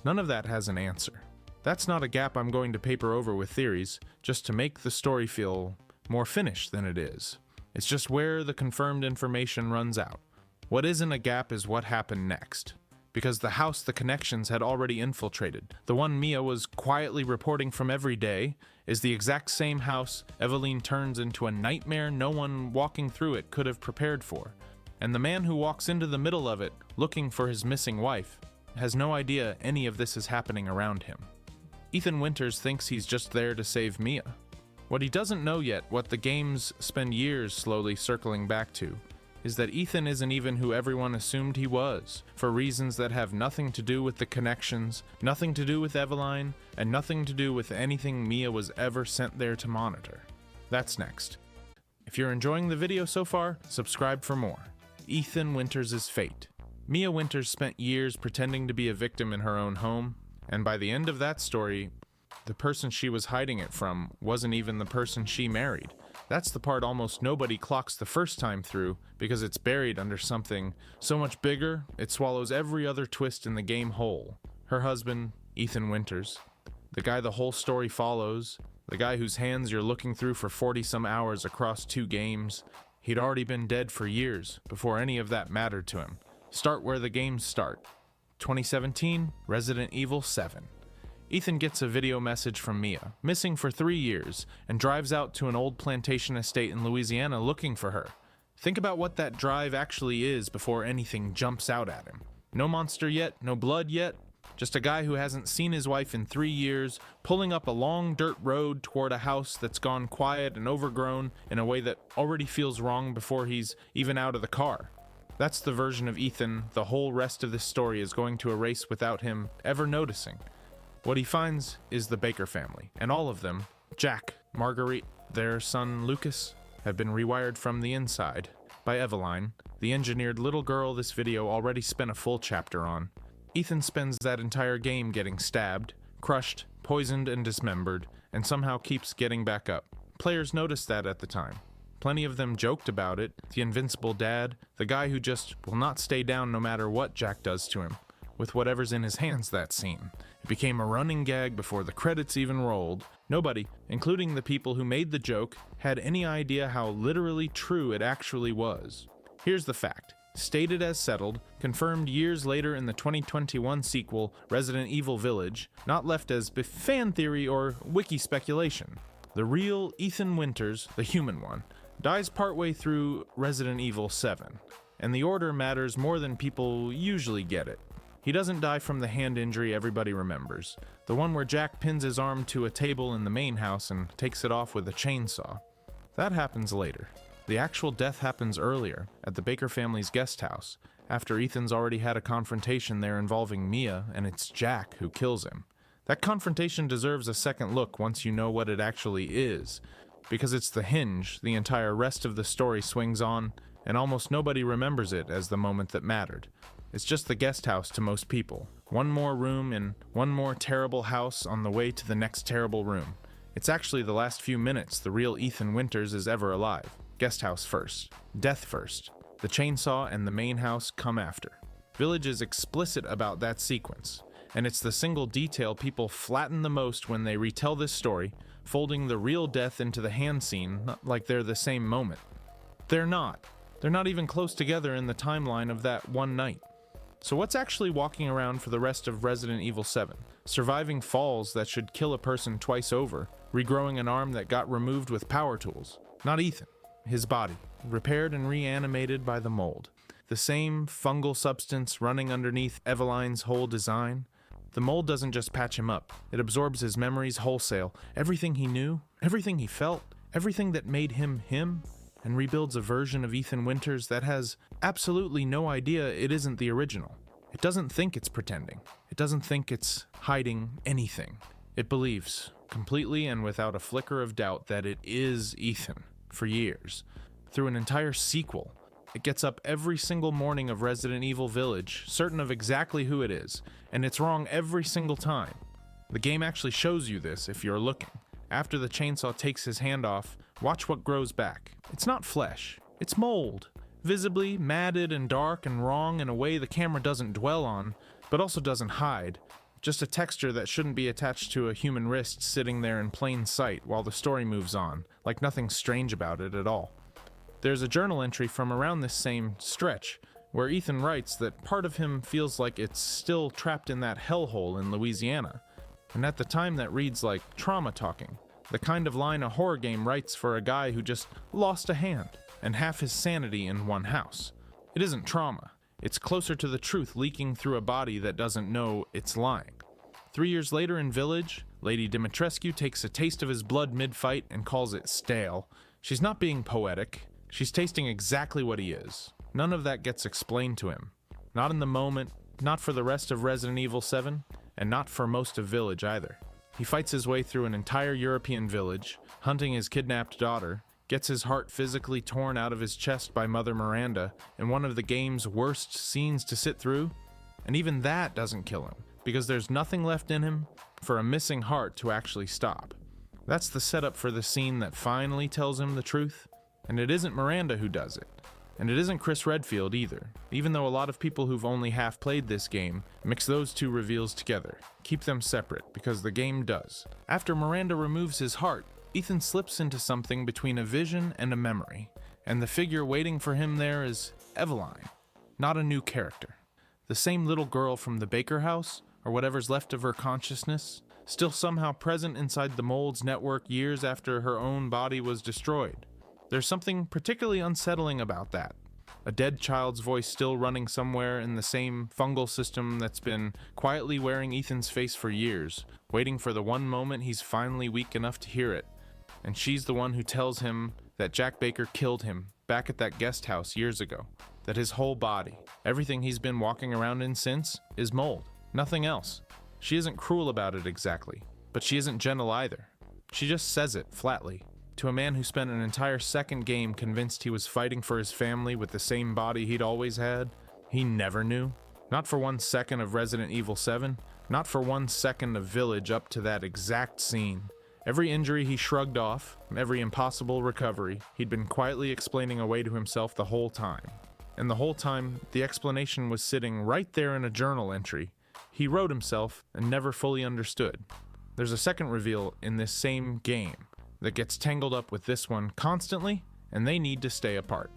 A: None of that has an answer. That's not a gap I'm going to paper over with theories, just to make the story feel more finished than it is. It's just where the confirmed information runs out, What isn't a gap is what happened next. Because the house the connections had already infiltrated, the one Mia was quietly reporting from every day, is the exact same house Eveline turns into a nightmare no one walking through it could have prepared for. And the man who walks into the middle of it, looking for his missing wife, has no idea any of this is happening around him. Ethan Winters thinks he's just there to save Mia. What he doesn't know yet, what the games spend years slowly circling back to, is that Ethan isn't even who everyone assumed he was, for reasons that have nothing to do with the connections, nothing to do with Eveline, and nothing to do with anything Mia was ever sent there to monitor. That's next. If you're enjoying the video so far, subscribe for more. Ethan Winters' fate. Mia Winters spent years pretending to be a victim in her own home, and by the end of that story, the person she was hiding it from wasn't even the person she married. That's the part almost nobody clocks the first time through, because it's buried under something so much bigger, it swallows every other twist in the game whole. Her husband, Ethan Winters, the guy the whole story follows, the guy whose hands you're looking through for 40-some hours across 2 games, he'd already been dead for years before any of that mattered to him. Start where the games start. 2017, Resident Evil 7. Ethan gets a video message from Mia, missing for 3 years, and drives out to an old plantation estate in Louisiana looking for her. Think about what that drive actually is before anything jumps out at him. No monster yet, no blood yet, just a guy who hasn't seen his wife in 3 years, pulling up a long dirt road toward a house that's gone quiet and overgrown in a way that already feels wrong before he's even out of the car. That's the version of Ethan the whole rest of this story is going to erase without him ever noticing. What he finds is the Baker family, and all of them, Jack, Marguerite, their son Lucas, have been rewired from the inside by Eveline, the engineered little girl this video already spent a full chapter on. Ethan spends that entire game getting stabbed, crushed, poisoned, and dismembered, and somehow keeps getting back up. Players noticed that at the time. Plenty of them joked about it, the invincible dad, the guy who just will not stay down no matter what Jack does to him, with whatever's in his hands that scene. It became a running gag before the credits even rolled. Nobody, including the people who made the joke, had any idea how literally true it actually was. Here's the fact. Stated as settled, confirmed years later in the 2021 sequel Resident Evil Village, not left as fan theory or wiki speculation. The real Ethan Winters, the human one, dies partway through Resident Evil 7, and the order matters more than people usually get it. He doesn't die from the hand injury everybody remembers, the one where Jack pins his arm to a table in the main house and takes it off with a chainsaw. That happens later. The actual death happens earlier, at the Baker family's guest house, after Ethan's already had a confrontation there involving Mia, and it's Jack who kills him. That confrontation deserves a second look once you know what it actually is, because it's the hinge the entire rest of the story swings on, and almost nobody remembers it as the moment that mattered. It's just the guest house to most people. One more room in one more terrible house on the way to the next terrible room. It's actually the last few minutes the real Ethan Winters is ever alive. Guest house first. Death first. The chainsaw and the main house come after. Village is explicit about that sequence, and it's the single detail people flatten the most when they retell this story, folding the real death into the hand scene like they're the same moment. They're not. They're not even close together in the timeline of that one night. So what's actually walking around for the rest of Resident Evil 7? Surviving falls that should kill a person twice over, regrowing an arm that got removed with power tools. Not Ethan. His body, repaired and reanimated by the mold. The same fungal substance running underneath Eveline's whole design. The mold doesn't just patch him up, it absorbs his memories wholesale, everything he knew, everything he felt, everything that made him him, and rebuilds a version of Ethan Winters that has absolutely no idea it isn't the original. It doesn't think it's pretending. It doesn't think it's hiding anything. It believes, completely and without a flicker of doubt, that it is Ethan, for years. Through an entire sequel. It gets up every single morning of Resident Evil Village, certain of exactly who it is, and it's wrong every single time. The game actually shows you this if you're looking. After the chainsaw takes his hand off, watch what grows back. It's not flesh, it's mold. Visibly matted and dark and wrong in a way the camera doesn't dwell on, but also doesn't hide. Just a texture that shouldn't be attached to a human wrist sitting there in plain sight while the story moves on, like nothing strange about it at all. There's a journal entry from around this same stretch, where Ethan writes that part of him feels like it's still trapped in that hellhole in Louisiana. And at the time that reads like trauma talking, the kind of line a horror game writes for a guy who just lost a hand and half his sanity in one house. It isn't trauma. It's closer to the truth leaking through a body that doesn't know it's lying. 3 years later in Village, Lady Dimitrescu takes a taste of his blood mid-fight and calls it stale. She's not being poetic. She's tasting exactly what he is. None of that gets explained to him. Not in the moment, not for the rest of Resident Evil 7, and not for most of Village either. He fights his way through an entire European village, hunting his kidnapped daughter, gets his heart physically torn out of his chest by Mother Miranda in one of the game's worst scenes to sit through, and even that doesn't kill him, because there's nothing left in him for a missing heart to actually stop. That's the setup for the scene that finally tells him the truth, and it isn't Miranda who does it. And it isn't Chris Redfield either, even though a lot of people who've only half played this game mix those two reveals together, keep them separate, because the game does. After Miranda removes his heart, Ethan slips into something between a vision and a memory, and the figure waiting for him there is Eveline, not a new character. The same little girl from the Baker house, or whatever's left of her consciousness, still somehow present inside the mold's network years after her own body was destroyed. There's something particularly unsettling about that. A dead child's voice still running somewhere in the same fungal system that's been quietly wearing Ethan's face for years, waiting for the one moment he's finally weak enough to hear it. And she's the one who tells him that Jack Baker killed him back at that guest house years ago. That his whole body, everything he's been walking around in since, is mold. Nothing else. She isn't cruel about it exactly, but she isn't gentle either. She just says it flatly. To a man who spent an entire second game convinced he was fighting for his family with the same body he'd always had, he never knew. Not for 1 second of Resident Evil 7, not for 1 second of Village up to that exact scene. Every injury he shrugged off, every impossible recovery, he'd been quietly explaining away to himself the whole time. And the whole time, the explanation was sitting right there in a journal entry he wrote himself and never fully understood. There's a second reveal in this same game that gets tangled up with this one constantly, and they need to stay apart.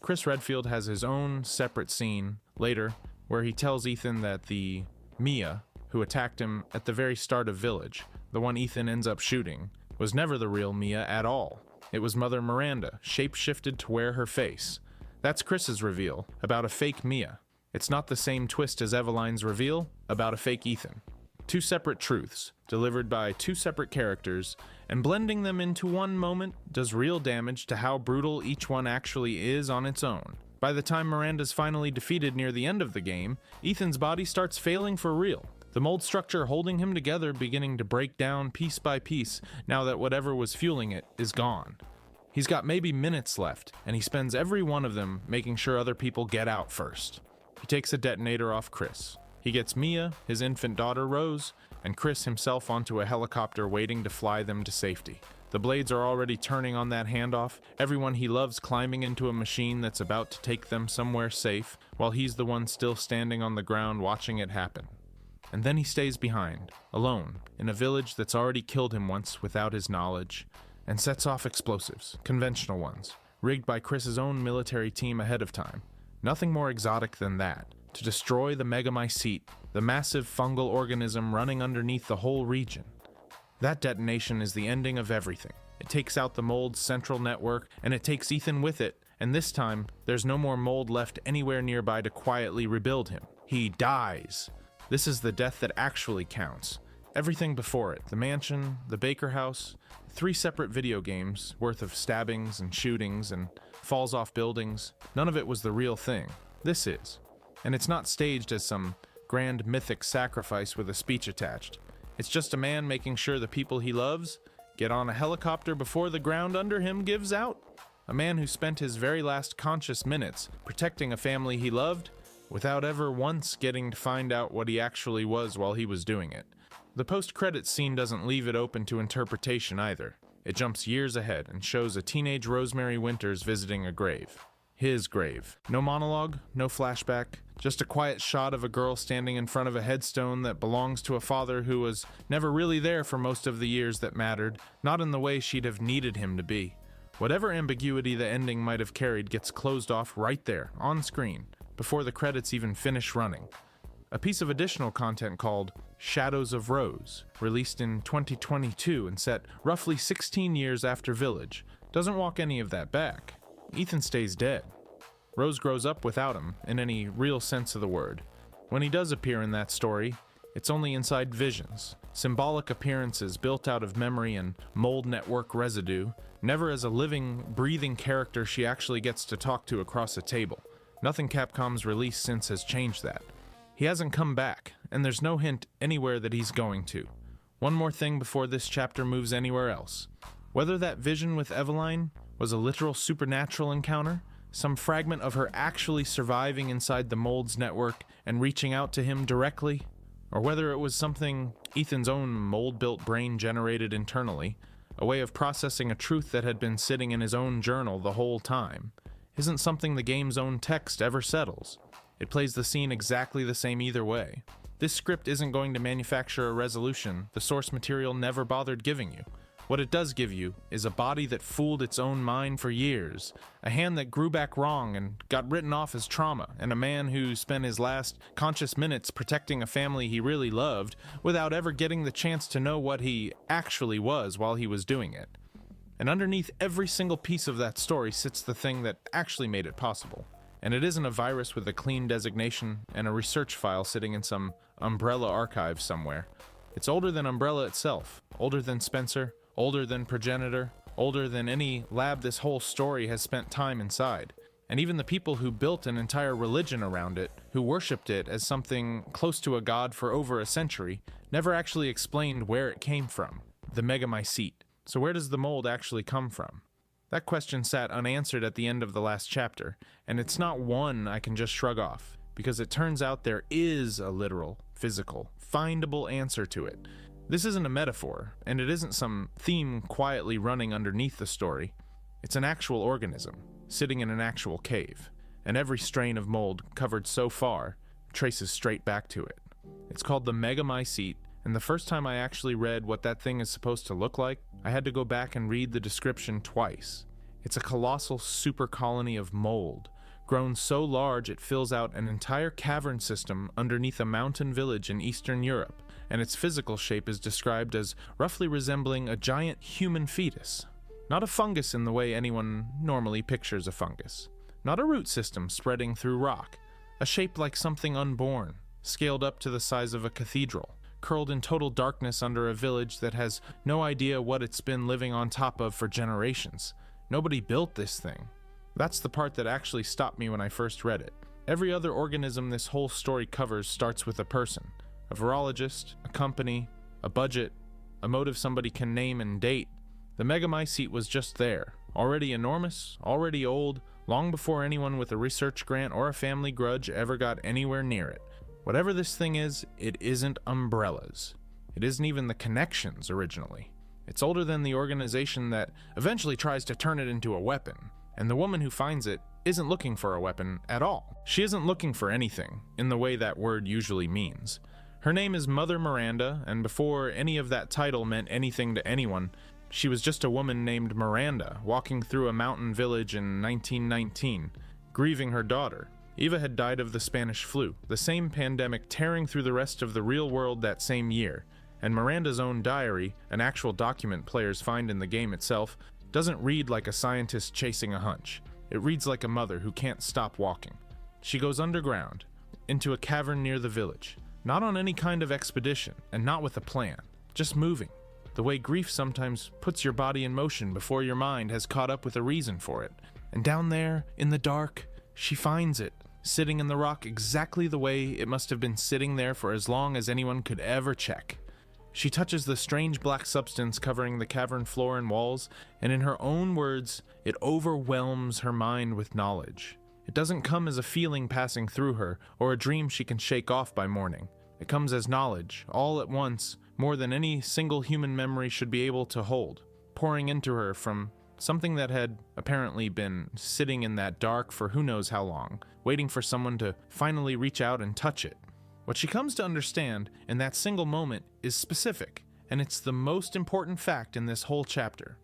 A: Chris Redfield has his own separate scene later where he tells Ethan that the Mia who attacked him at the very start of Village, the one Ethan ends up shooting, was never the real Mia at all. It was Mother Miranda, shape-shifted to wear her face. That's Chris's reveal, about a fake Mia. It's not the same twist as Eveline's reveal, about a fake Ethan. Two separate truths, delivered by two separate characters, and blending them into one moment does real damage to how brutal each one actually is on its own. By the time Miranda's finally defeated near the end of the game, Ethan's body starts failing for real. The mold structure holding him together beginning to break down piece by piece now that whatever was fueling it is gone. He's got maybe minutes left, and he spends every one of them making sure other people get out first. He takes a detonator off Chris. He gets Mia, his infant daughter Rose, and Chris himself onto a helicopter waiting to fly them to safety. The blades are already turning on that handoff, everyone he loves climbing into a machine that's about to take them somewhere safe, while he's the one still standing on the ground watching it happen. And then he stays behind, alone, in a village that's already killed him once without his knowledge, and sets off explosives, conventional ones, rigged by Chris's own military team ahead of time. Nothing more exotic than that. To destroy the Megamycete, the massive fungal organism running underneath the whole region. That detonation is the ending of everything. It takes out the mold's central network, and it takes Ethan with it, and this time, there's no more mold left anywhere nearby to quietly rebuild him. He dies. This is the death that actually counts. Everything before it, the mansion, the Baker house, 3 separate video games worth of stabbings and shootings and falls off buildings, none of it was the real thing. This is. And it's not staged as some grand mythic sacrifice with a speech attached. It's just a man making sure the people he loves get on a helicopter before the ground under him gives out. A man who spent his very last conscious minutes protecting a family he loved without ever once getting to find out what he actually was while he was doing it. The post-credits scene doesn't leave it open to interpretation either. It jumps years ahead and shows a teenage Rosemary Winters visiting a grave. His grave. No monologue, no flashback, just a quiet shot of a girl standing in front of a headstone that belongs to a father who was never really there for most of the years that mattered, not in the way she'd have needed him to be. Whatever ambiguity the ending might have carried gets closed off right there, on screen. before the credits even finish running. A piece of additional content called Shadows of Rose, released in 2022 and set roughly 16 years after Village, doesn't walk any of that back. Ethan stays dead. Rose grows up without him, in any real sense of the word. When he does appear in that story, it's only inside visions, symbolic appearances built out of memory and mold network residue, never as a living, breathing character she actually gets to talk to across a table. Nothing Capcom's released since has changed that. He hasn't come back, and there's no hint anywhere that he's going to. One more thing before this chapter moves anywhere else. Whether that vision with Eveline was a literal supernatural encounter, some fragment of her actually surviving inside the mold's network and reaching out to him directly, or whether it was something Ethan's own mold-built brain generated internally, a way of processing a truth that had been sitting in his own journal the whole time, isn't something the game's own text ever settles. It plays the scene exactly the same either way. This script isn't going to manufacture a resolution the source material never bothered giving you. What it does give you is a body that fooled its own mind for years, a hand that grew back wrong and got written off as trauma, and a man who spent his last conscious minutes protecting a family he really loved without ever getting the chance to know what he actually was while he was doing it. And underneath every single piece of that story sits the thing that actually made it possible. And it isn't a virus with a clean designation and a research file sitting in some Umbrella archive somewhere. It's older than Umbrella itself, older than Spencer, older than Progenitor, older than any lab this whole story has spent time inside. And even the people who built an entire religion around it, who worshipped it as something close to a god for over a century, never actually explained where it came from. The Megamycete. So where does the mold actually come from? That question sat unanswered at the end of the last chapter, and it's not one I can just shrug off, because it turns out there is a literal, physical, findable answer to it. This isn't a metaphor, and it isn't some theme quietly running underneath the story. It's an actual organism, sitting in an actual cave, and every strain of mold covered so far traces straight back to it. It's called the Megamycete, and the first time I actually read what that thing is supposed to look like, I had to go back and read the description twice. It's a colossal super colony of mold, grown so large it fills out an entire cavern system underneath a mountain village in Eastern Europe, and its physical shape is described as roughly resembling a giant human fetus. Not a fungus in the way anyone normally pictures a fungus. Not a root system spreading through rock. A shape like something unborn, scaled up to the size of a cathedral, curled in total darkness under a village that has no idea what it's been living on top of for generations. Nobody built this thing. That's the part that actually stopped me when I first read it. Every other organism this whole story covers starts with a person. A virologist, a company, a budget, a motive somebody can name and date. The Megamycete was just there, already enormous, already old, long before anyone with a research grant or a family grudge ever got anywhere near it. Whatever this thing is, it isn't Umbrellas. It isn't even the Connections originally. It's older than the organization that eventually tries to turn it into a weapon, and the woman who finds it isn't looking for a weapon at all. She isn't looking for anything, in the way that word usually means. Her name is Mother Miranda, and before any of that title meant anything to anyone, she was just a woman named Miranda walking through a mountain village in 1919, grieving her daughter. Eva had died of the Spanish flu, the same pandemic tearing through the rest of the real world that same year, and Miranda's own diary, an actual document players find in the game itself, doesn't read like a scientist chasing a hunch. It reads like a mother who can't stop walking. She goes underground, into a cavern near the village, not on any kind of expedition, and not with a plan, just moving, the way grief sometimes puts your body in motion before your mind has caught up with a reason for it. And down there, in the dark, she finds it, sitting in the rock exactly the way it must have been sitting there for as long as anyone could ever check. She touches the strange black substance covering the cavern floor and walls, and in her own words, it overwhelms her mind with knowledge. It doesn't come as a feeling passing through her, or a dream she can shake off by morning. It comes as knowledge, all at once, more than any single human memory should be able to hold, pouring into her from something that had apparently been sitting in that dark for who knows how long, waiting for someone to finally reach out and touch it. What she comes to understand in that single moment is specific, and it's the most important fact in this whole chapter.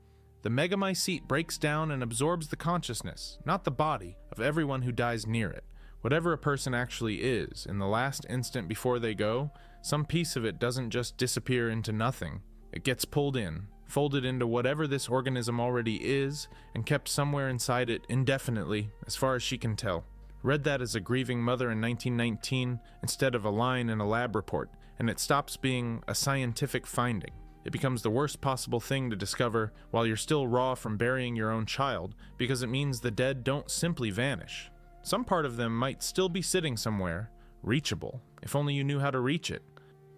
A: The Megamycete breaks down and absorbs the consciousness, not the body, of everyone who dies near it, Whatever a person actually is, in the last instant before they go, some piece of it doesn't just disappear into nothing. It gets pulled in, folded into whatever this organism already is, and kept somewhere inside it indefinitely, as far as she can tell. Read that as a grieving mother in 1919 instead of a line in a lab report, and it stops being a scientific finding. It becomes the worst possible thing to discover while you're still raw from burying your own child, because it means the dead don't simply vanish. Some part of them might still be sitting somewhere, reachable, if only you knew how to reach it.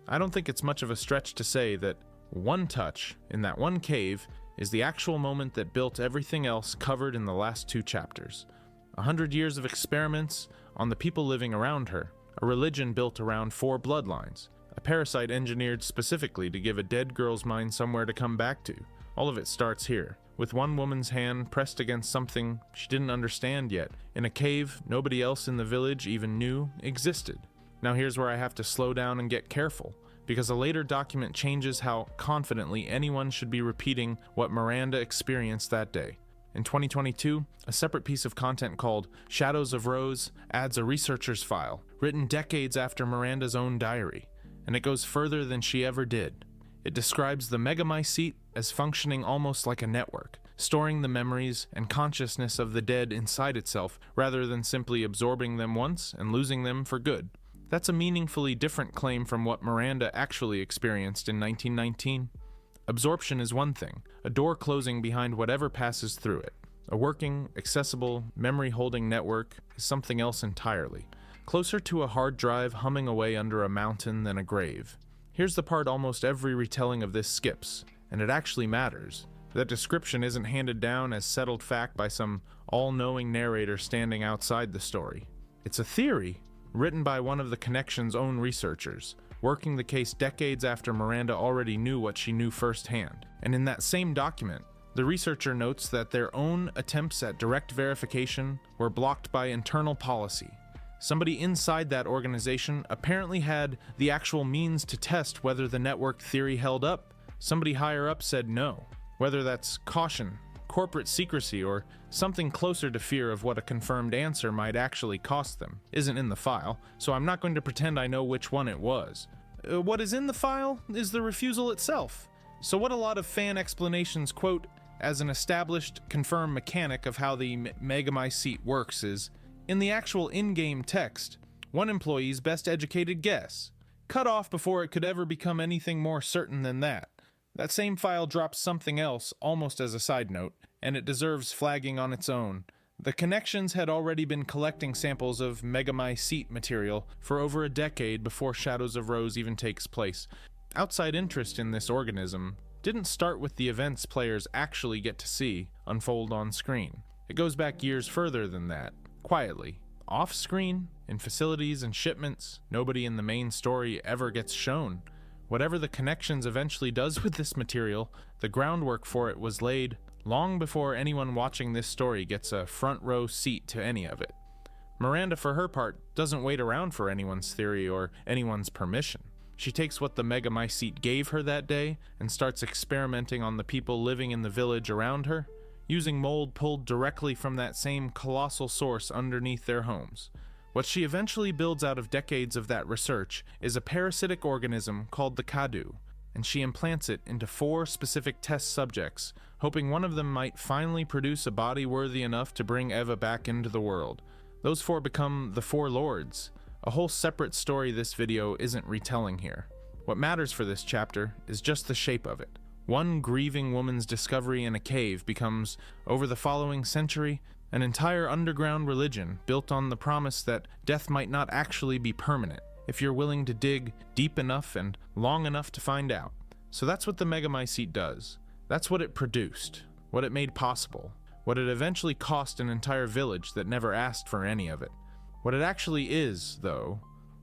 A: I don't think it's much of a stretch to say that one touch in that one cave is the actual moment that built everything else covered in the last 2 chapters. 100 years of experiments on the people living around her, a religion built around 4 bloodlines, a parasite engineered specifically to give a dead girl's mind somewhere to come back to. All of it starts here, with one woman's hand pressed against something she didn't understand yet, in a cave nobody else in the village even knew existed. Now here's where I have to slow down and get careful, because a later document changes how confidently anyone should be repeating what Miranda experienced that day. In 2022, a separate piece of content called Shadows of Rose adds a researcher's file, written decades after Miranda's own diary, and it goes further than she ever did. It describes the Megamycete as functioning almost like a network, storing the memories and consciousness of the dead inside itself rather than simply absorbing them once and losing them for good. That's a meaningfully different claim from what Miranda actually experienced in 1919. Absorption is one thing, a door closing behind whatever passes through it. A working, accessible, memory-holding network is something else entirely, closer to a hard drive humming away under a mountain than a grave. Here's the part almost every retelling of this skips, and it actually matters. That description isn't handed down as settled fact by some all-knowing narrator standing outside the story. It's a theory, written by one of the Connection's own researchers, working the case decades after Miranda already knew what she knew firsthand. And in that same document, the researcher notes that their own attempts at direct verification were blocked by internal policy. Somebody inside that organization apparently had the actual means to test whether the network theory held up. Somebody higher up said no. Whether that's caution, corporate secrecy, or something closer to fear of what a confirmed answer might actually cost them isn't in the file, so I'm not going to pretend I know which one it was. What is in the file is the refusal itself. So what a lot of fan explanations quote as an established, confirmed mechanic of how the Megamycete works is, in the actual in-game text, one employee's best educated guess, cut off before it could ever become anything more certain than that. That same file drops something else almost as a side note, and it deserves flagging on its own. The Connections had already been collecting samples of Megamycete material for over a decade before Shadows of Rose even takes place. Outside interest in this organism didn't start with the events players actually get to see unfold on screen. It goes back years further than that, quietly, off-screen, in facilities and shipments. Nobody in the main story ever gets shown. Whatever the Connections eventually does with this material, the groundwork for it was laid long before anyone watching this story gets a front row seat to any of it. Miranda, for her part, doesn't wait around for anyone's theory or anyone's permission. She takes what the Megamycete gave her that day and starts experimenting on the people living in the village around her, using mold pulled directly from that same colossal source underneath their homes. What she eventually builds out of decades of that research is a parasitic organism called the Kadu, and she implants it into 4 specific test subjects, hoping one of them might finally produce a body worthy enough to bring Eva back into the world. Those 4 become the 4 Lords, a whole separate story this video isn't retelling here. What matters for this chapter is just the shape of it. One grieving woman's discovery in a cave becomes, over the following century, an entire underground religion built on the promise that death might not actually be permanent, if you're willing to dig deep enough and long enough to find out. So that's what the Megamycete does. That's what it produced, what it made possible, what it eventually cost an entire village that never asked for any of it. What it actually is, though,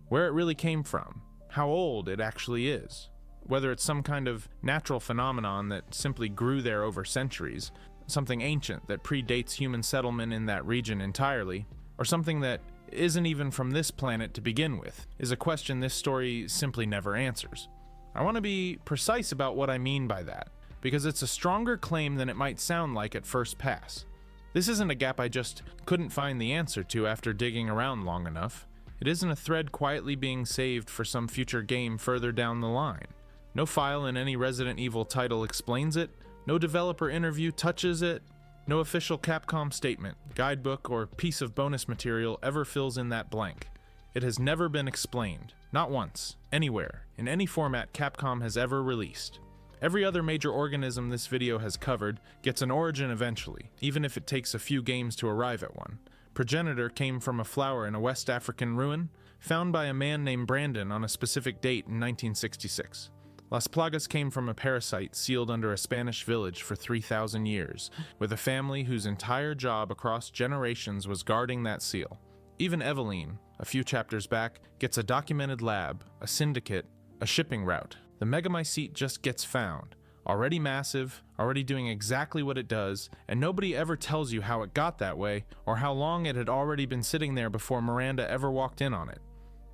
A: where it really came from, how old it actually is, whether it's some kind of natural phenomenon that simply grew there over centuries, something ancient that predates human settlement in that region entirely, or something that isn't even from this planet to begin with, is a question this story simply never answers. I want to be precise about what I mean by that, because it's a stronger claim than it might sound like at first pass. This isn't a gap I just couldn't find the answer to after digging around long enough. It isn't a thread quietly being saved for some future game further down the line. No file in any Resident Evil title explains it, no developer interview touches it, no official Capcom statement, guidebook, or piece of bonus material ever fills in that blank. It has never been explained, not once, anywhere, in any format Capcom has ever released. Every other major organism this video has covered gets an origin eventually, even if it takes a few games to arrive at one. Progenitor came from a flower in a West African ruin, found by a man named Brandon on a specific date in 1966. Las Plagas came from a parasite sealed under a Spanish village for 3,000 years, with a family whose entire job across generations was guarding that seal. Even Eveline, a few chapters back, gets a documented lab, a syndicate, a shipping route. The Megamycete just gets found, already massive, already doing exactly what it does, and nobody ever tells you how it got that way or how long it had already been sitting there before Miranda ever walked in on it.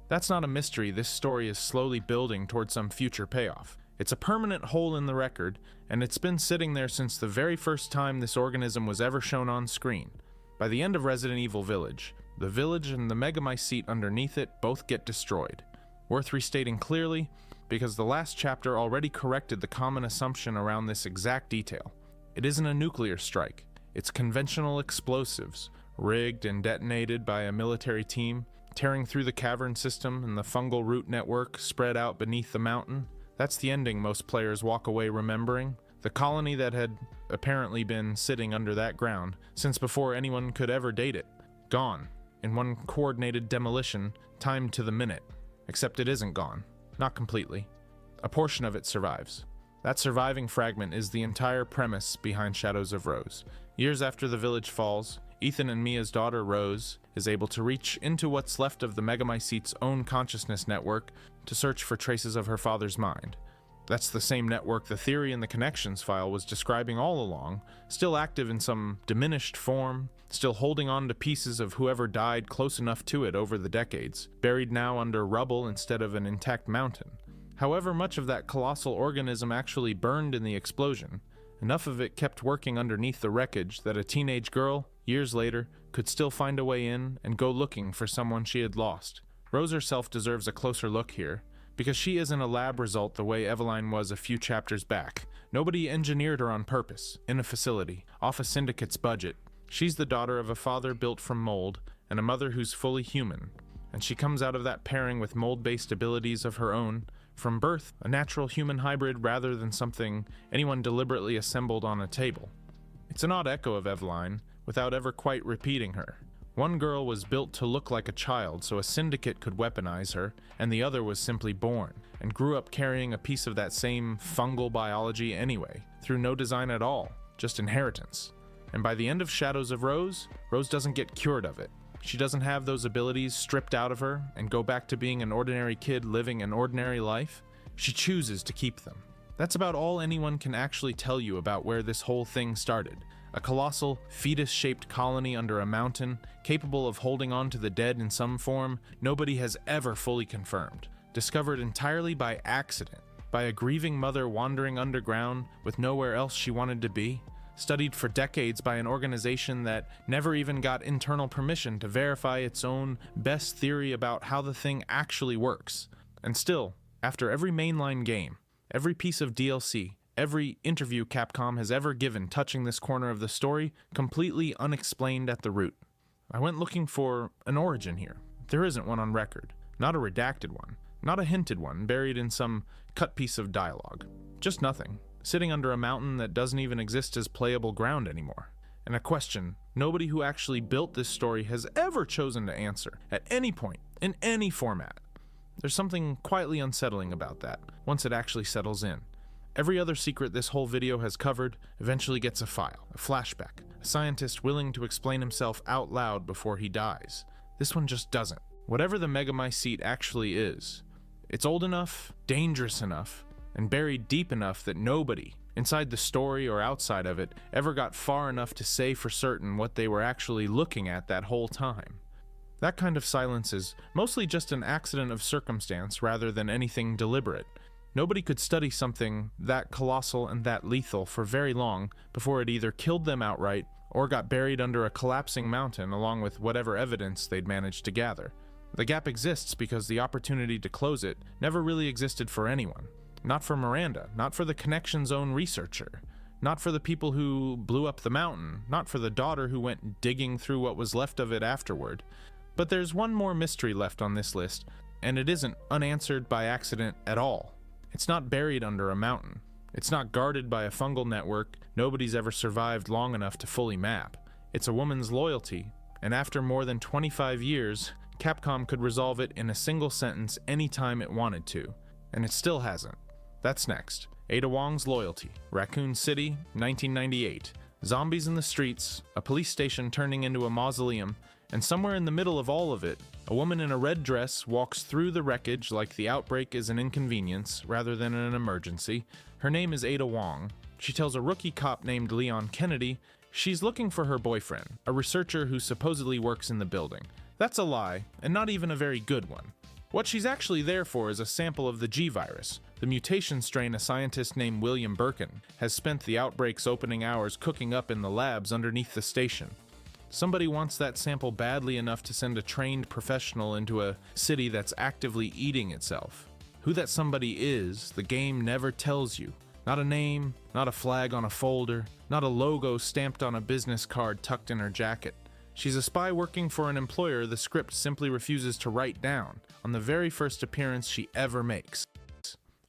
A: That's not a mystery this story is slowly building toward some future payoff. It's a permanent hole in the record, and it's been sitting there since the very first time this organism was ever shown on screen. By the end of Resident Evil Village, the village and the Megamycete underneath it both get destroyed. Worth restating clearly, because the last chapter already corrected the common assumption around this exact detail. It isn't a nuclear strike, it's conventional explosives, rigged and detonated by a military team, tearing through the cavern system and the fungal root network spread out beneath the mountain. That's the ending most players walk away remembering. The colony that had apparently been sitting under that ground since before anyone could ever date it. Gone, in one coordinated demolition, timed to the minute. Except it isn't gone. Not completely. A portion of it survives. That surviving fragment is the entire premise behind Shadows of Rose. Years after the village falls, Ethan and Mia's daughter Rose is able to reach into what's left of the Megamycete's own consciousness network to search for traces of her father's mind. That's the same network the Theory in the Connections file was describing all along, still active in some diminished form, still holding on to pieces of whoever died close enough to it over the decades, buried now under rubble instead of an intact mountain. However much of that colossal organism actually burned in the explosion, enough of it kept working underneath the wreckage that a teenage girl, years later, could still find a way in and go looking for someone she had lost. Rose herself deserves a closer look here, because she isn't a lab result the way Eveline was a few chapters back. Nobody engineered her on purpose, in a facility, off a syndicate's budget. She's the daughter of a father built from mold, and a mother who's fully human, and she comes out of that pairing with mold-based abilities of her own, from birth, a natural human hybrid rather than something anyone deliberately assembled on a table. It's an odd echo of Eveline, without ever quite repeating her. One girl was built to look like a child so a syndicate could weaponize her, and the other was simply born, and grew up carrying a piece of that same fungal biology anyway, through no design at all, just inheritance. And by the end of Shadows of Rose, Rose doesn't get cured of it. She doesn't have those abilities stripped out of her and go back to being an ordinary kid living an ordinary life. She chooses to keep them. That's about all anyone can actually tell you about where this whole thing started. A colossal, fetus-shaped colony under a mountain, capable of holding on to the dead in some form nobody has ever fully confirmed. Discovered entirely by accident, by a grieving mother wandering underground with nowhere else she wanted to be. Studied for decades by an organization that never even got internal permission to verify its own best theory about how the thing actually works. And still, after every mainline game, every piece of DLC, every interview Capcom has ever given touching this corner of the story, completely unexplained at the root. I went looking for an origin here. There isn't one on record. Not a redacted one. Not a hinted one buried in some cut piece of dialogue. Just nothing. Sitting under a mountain that doesn't even exist as playable ground anymore. And a question nobody who actually built this story has ever chosen to answer, at any point, in any format. There's something quietly unsettling about that, once it actually settles in. Every other secret this whole video has covered eventually gets a file, a flashback, a scientist willing to explain himself out loud before he dies. This one just doesn't. Whatever the Megamycete actually is, it's old enough, dangerous enough, and buried deep enough that nobody, inside the story or outside of it, ever got far enough to say for certain what they were actually looking at that whole time. That kind of silence is mostly just an accident of circumstance rather than anything deliberate. Nobody could study something that colossal and that lethal for very long before it either killed them outright or got buried under a collapsing mountain along with whatever evidence they'd managed to gather. The gap exists because the opportunity to close it never really existed for anyone. Not for Miranda, not for the Connection's own researcher, not for the people who blew up the mountain, not for the daughter who went digging through what was left of it afterward. But there's one more mystery left on this list, and it isn't unanswered by accident at all. It's not buried under a mountain. It's not guarded by a fungal network nobody's ever survived long enough to fully map. It's a woman's loyalty, and after more than 25 years, Capcom could resolve it in a single sentence anytime it wanted to, and it still hasn't. That's next. Ada Wong's Loyalty, Raccoon City, 1998. Zombies in the streets, a police station turning into a mausoleum, and somewhere in the middle of all of it, a woman in a red dress walks through the wreckage like the outbreak is an inconvenience rather than an emergency. Her name is Ada Wong. She tells a rookie cop named Leon Kennedy she's looking for her boyfriend, a researcher who supposedly works in the building. That's a lie, and not even a very good one. What she's actually there for is a sample of the G virus, the mutation strain a scientist named William Birkin has spent the outbreak's opening hours cooking up in the labs underneath the station. Somebody wants that sample badly enough to send a trained professional into a city that's actively eating itself. Who that somebody is, the game never tells you. Not a name, not a flag on a folder, not a logo stamped on a business card tucked in her jacket. She's a spy working for an employer the script simply refuses to write down on the very first appearance she ever makes.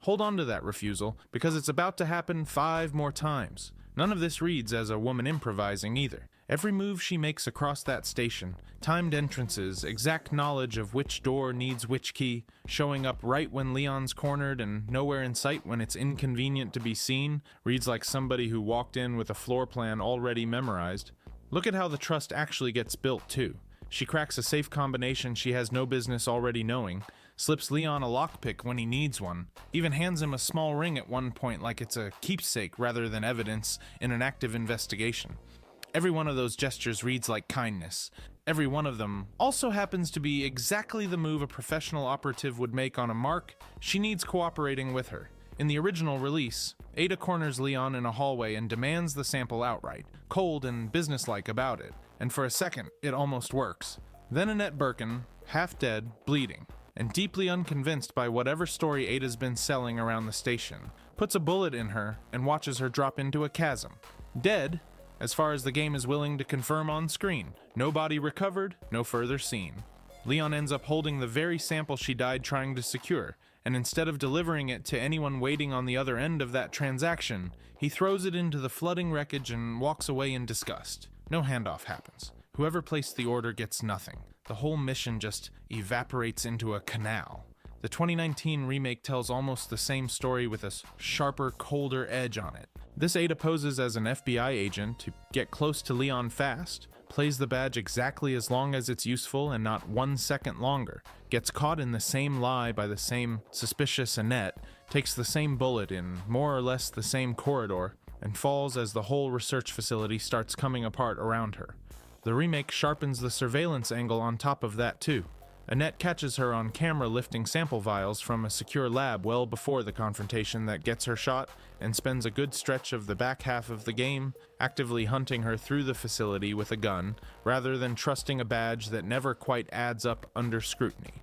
A: Hold on to that refusal, because it's about to happen 5 more times. None of this reads as a woman improvising either. Every move she makes across that station, timed entrances, exact knowledge of which door needs which key, showing up right when Leon's cornered and nowhere in sight when it's inconvenient to be seen, reads like somebody who walked in with a floor plan already memorized. Look at how the trust actually gets built, too. She cracks a safe combination she has no business already knowing, slips Leon a lockpick when he needs one, even hands him a small ring at one point like it's a keepsake rather than evidence in an active investigation. Every one of those gestures reads like kindness. Every one of them also happens to be exactly the move a professional operative would make on a mark she needs cooperating with her. In the original release, Ada corners Leon in a hallway and demands the sample outright, cold and businesslike about it, and for a second, it almost works. Then Annette Birkin, half dead, bleeding, and deeply unconvinced by whatever story Ada's been selling around the station, puts a bullet in her and watches her drop into a chasm. Dead, as far as the game is willing to confirm on screen. No body recovered, no further seen. Leon ends up holding the very sample she died trying to secure, and instead of delivering it to anyone waiting on the other end of that transaction, he throws it into the flooding wreckage and walks away in disgust. No handoff happens. Whoever placed the order gets nothing. The whole mission just evaporates into a canal. The 2019 remake tells almost the same story with a sharper, colder edge on it. This Ada poses as an FBI agent to get close to Leon fast, plays the badge exactly as long as it's useful and not 1 second longer, gets caught in the same lie by the same suspicious Annette, takes the same bullet in more or less the same corridor, and falls as the whole research facility starts coming apart around her. The remake sharpens the surveillance angle on top of that too. Annette catches her on camera lifting sample vials from a secure lab well before the confrontation that gets her shot, and spends a good stretch of the back half of the game actively hunting her through the facility with a gun, rather than trusting a badge that never quite adds up under scrutiny.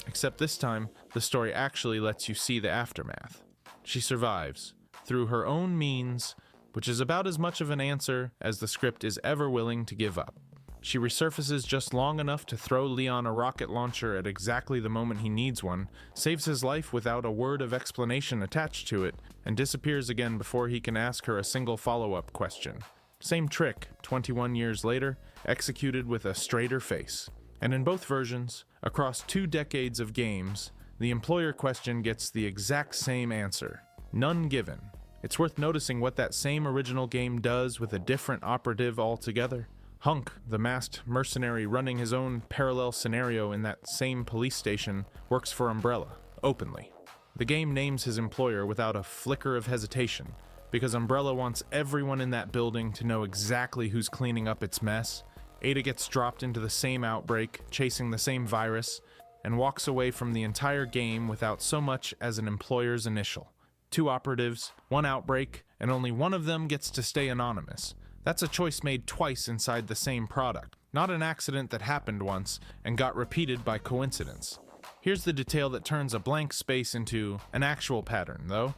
A: Except this time, the story actually lets you see the aftermath. She survives, through her own means, which is about as much of an answer as the script is ever willing to give up. She resurfaces just long enough to throw Leon a rocket launcher at exactly the moment he needs one, saves his life without a word of explanation attached to it, and disappears again before he can ask her a single follow-up question. Same trick, 21 years later, executed with a straighter face. And in both versions, across 2 decades of games, the employer question gets the exact same answer. None given. It's worth noticing what that same original game does with a different operative altogether. Hunk, the masked mercenary running his own parallel scenario in that same police station, works for Umbrella, openly. The game names his employer without a flicker of hesitation, because Umbrella wants everyone in that building to know exactly who's cleaning up its mess. Ada gets dropped into the same outbreak, chasing the same virus, and walks away from the entire game without so much as an employer's initial. 2 operatives, 1 outbreak, and only one of them gets to stay anonymous. That's a choice made twice inside the same product, not an accident that happened once and got repeated by coincidence. Here's the detail that turns a blank space into an actual pattern, though.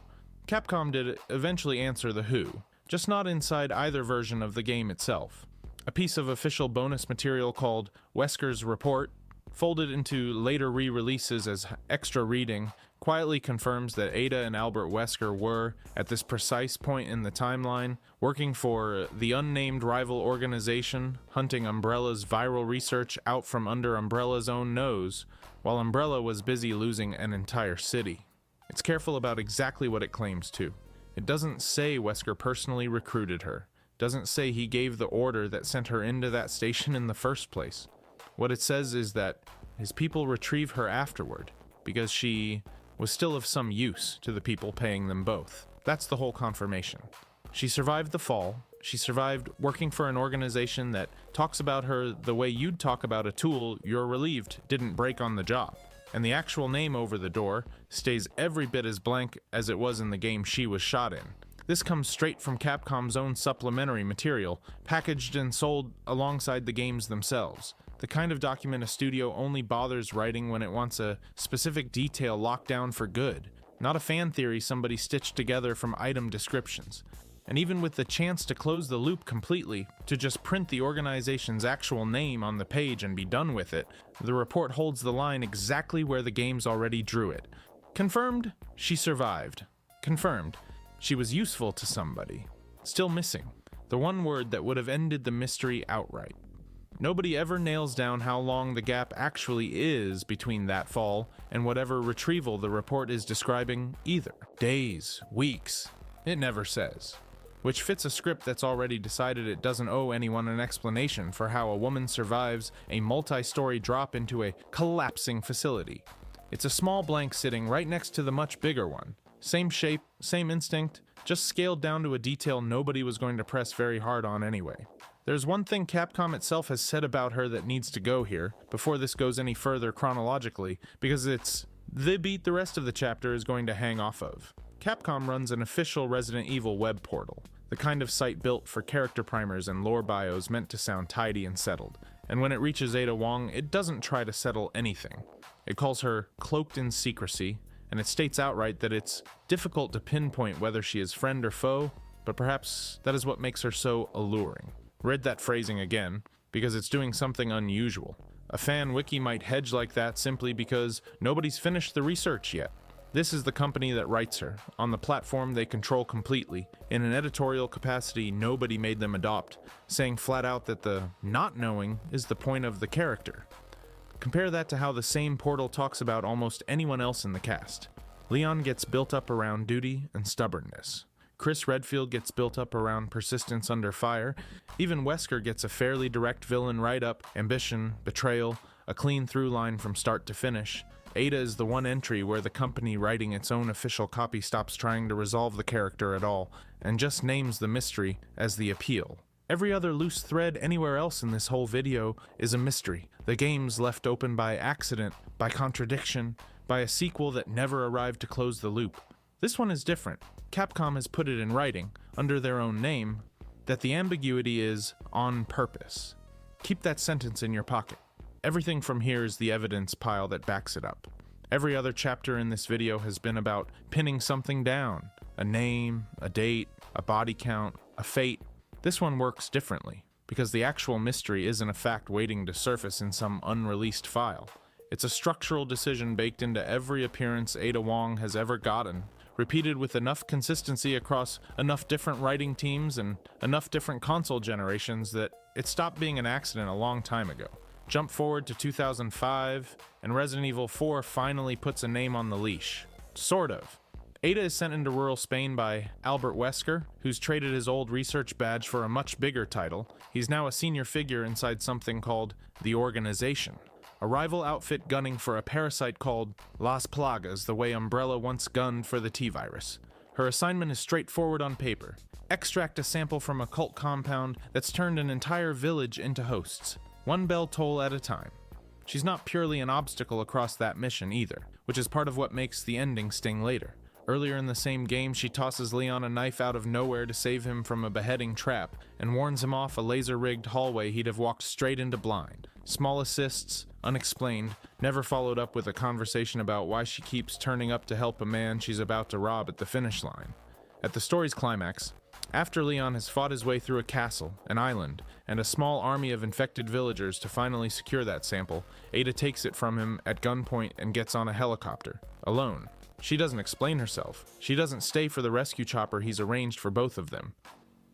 A: Capcom did eventually answer the who, just not inside either version of the game itself. A piece of official bonus material called Wesker's Report, folded into later re-releases as extra reading, quietly confirms that Ada and Albert Wesker were, at this precise point in the timeline, working for the unnamed rival organization, hunting Umbrella's viral research out from under Umbrella's own nose, while Umbrella was busy losing an entire city. It's careful about exactly what it claims to. It doesn't say Wesker personally recruited her. Doesn't say he gave the order that sent her into that station in the first place. What it says is that his people retrieve her afterward, because she was still of some use to the people paying them both. That's the whole confirmation. She survived the fall. She survived working for an organization that talks about her the way you'd talk about a tool you're relieved didn't break on the job. And the actual name over the door stays every bit as blank as it was in the game she was shot in. This comes straight from Capcom's own supplementary material, packaged and sold alongside the games themselves. The kind of document a studio only bothers writing when it wants a specific detail locked down for good, not a fan theory somebody stitched together from item descriptions. And even with the chance to close the loop completely, to just print the organization's actual name on the page and be done with it, the report holds the line exactly where the games already drew it. Confirmed, she survived. Confirmed, she was useful to somebody. Still missing, the one word that would have ended the mystery outright. Nobody ever nails down how long the gap actually is between that fall and whatever retrieval the report is describing either. Days, weeks, it never says. Which fits a script that's already decided it doesn't owe anyone an explanation for how a woman survives a multi-story drop into a collapsing facility. It's a small blank sitting right next to the much bigger one. Same shape, same instinct, just scaled down to a detail nobody was going to press very hard on anyway. There's one thing Capcom itself has said about her that needs to go here, before this goes any further chronologically, because it's the beat the rest of the chapter is going to hang off of. Capcom runs an official Resident Evil web portal, the kind of site built for character primers and lore bios meant to sound tidy and settled, and when it reaches Ada Wong, it doesn't try to settle anything. It calls her cloaked in secrecy, and it states outright that it's difficult to pinpoint whether she is friend or foe, but perhaps that is what makes her so alluring. Read that phrasing again, because it's doing something unusual. A fan wiki might hedge like that simply because nobody's finished the research yet. This is the company that writes her, on the platform they control completely, in an editorial capacity nobody made them adopt, saying flat out that the not knowing is the point of the character. Compare that to how the same portal talks about almost anyone else in the cast. Leon gets built up around duty and stubbornness. Chris Redfield gets built up around persistence under fire. Even Wesker gets a fairly direct villain write-up, ambition, betrayal, a clean through line from start to finish. Ada is the one entry where the company writing its own official copy stops trying to resolve the character at all, and just names the mystery as the appeal. Every other loose thread anywhere else in this whole video is a mystery. The game's left open by accident, by contradiction, by a sequel that never arrived to close the loop. This one is different. Capcom has put it in writing, under their own name, that the ambiguity is on purpose. Keep that sentence in your pocket. Everything from here is the evidence pile that backs it up. Every other chapter in this video has been about pinning something down. A name, a date, a body count, a fate. This one works differently, because the actual mystery isn't a fact waiting to surface in some unreleased file. It's a structural decision baked into every appearance Ada Wong has ever gotten, repeated with enough consistency across enough different writing teams and enough different console generations that it stopped being an accident a long time ago. Jump forward to 2005, and Resident Evil 4 finally puts a name on the leash. Sort of. Ada is sent into rural Spain by Albert Wesker, who's traded his old research badge for a much bigger title. He's now a senior figure inside something called the Organization, a rival outfit gunning for a parasite called Las Plagas, the way Umbrella once gunned for the T-Virus. Her assignment is straightforward on paper. Extract a sample from a cult compound that's turned an entire village into hosts, one bell toll at a time. She's not purely an obstacle across that mission either, which is part of what makes the ending sting later. Earlier in the same game, she tosses Leon a knife out of nowhere to save him from a beheading trap, and warns him off a laser-rigged hallway he'd have walked straight into blind. Small assists, unexplained, never followed up with a conversation about why she keeps turning up to help a man she's about to rob at the finish line. At the story's climax, after Leon has fought his way through a castle, an island, and a small army of infected villagers to finally secure that sample, Ada takes it from him at gunpoint and gets on a helicopter, alone. She doesn't explain herself. She doesn't stay for the rescue chopper he's arranged for both of them.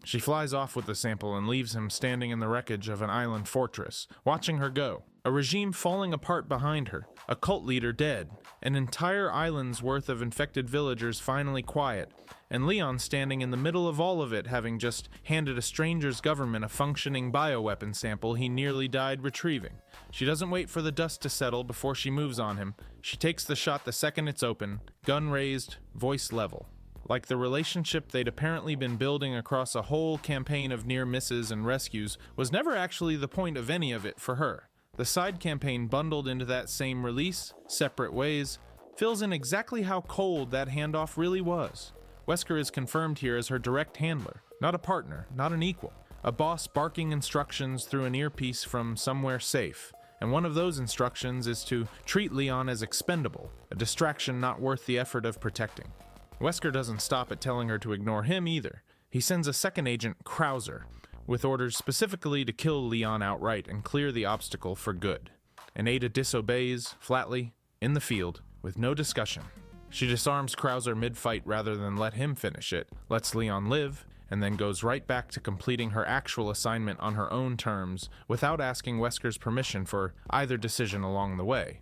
A: She flies off with the sample and leaves him standing in the wreckage of an island fortress, watching her go. A regime falling apart behind her, a cult leader dead, an entire island's worth of infected villagers finally quiet, and Leon standing in the middle of all of it, having just handed a stranger's government a functioning bioweapon sample he nearly died retrieving. She doesn't wait for the dust to settle before she moves on him. She takes the shot the second it's open, gun raised, voice level. Like the relationship they'd apparently been building across a whole campaign of near misses and rescues was never actually the point of any of it for her. The side campaign bundled into that same release, separate ways, fills in exactly how cold that handoff really was. Wesker is confirmed here as her direct handler, not a partner, not an equal. A boss barking instructions through an earpiece from somewhere safe. And one of those instructions is to treat Leon as expendable, a distraction not worth the effort of protecting. Wesker doesn't stop at telling her to ignore him either. He sends a second agent, Krauser, with orders specifically to kill Leon outright and clear the obstacle for good. And Ada disobeys, flatly, in the field, with no discussion. She disarms Krauser mid-fight rather than let him finish it, lets Leon live, and then goes right back to completing her actual assignment on her own terms without asking Wesker's permission for either decision along the way.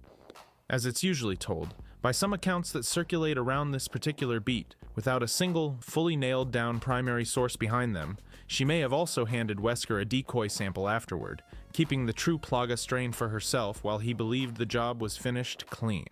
A: As it's usually told, by some accounts that circulate around this particular beat, without a single, fully nailed down primary source behind them, she may have also handed Wesker a decoy sample afterward, keeping the true Plaga strain for herself while he believed the job was finished clean.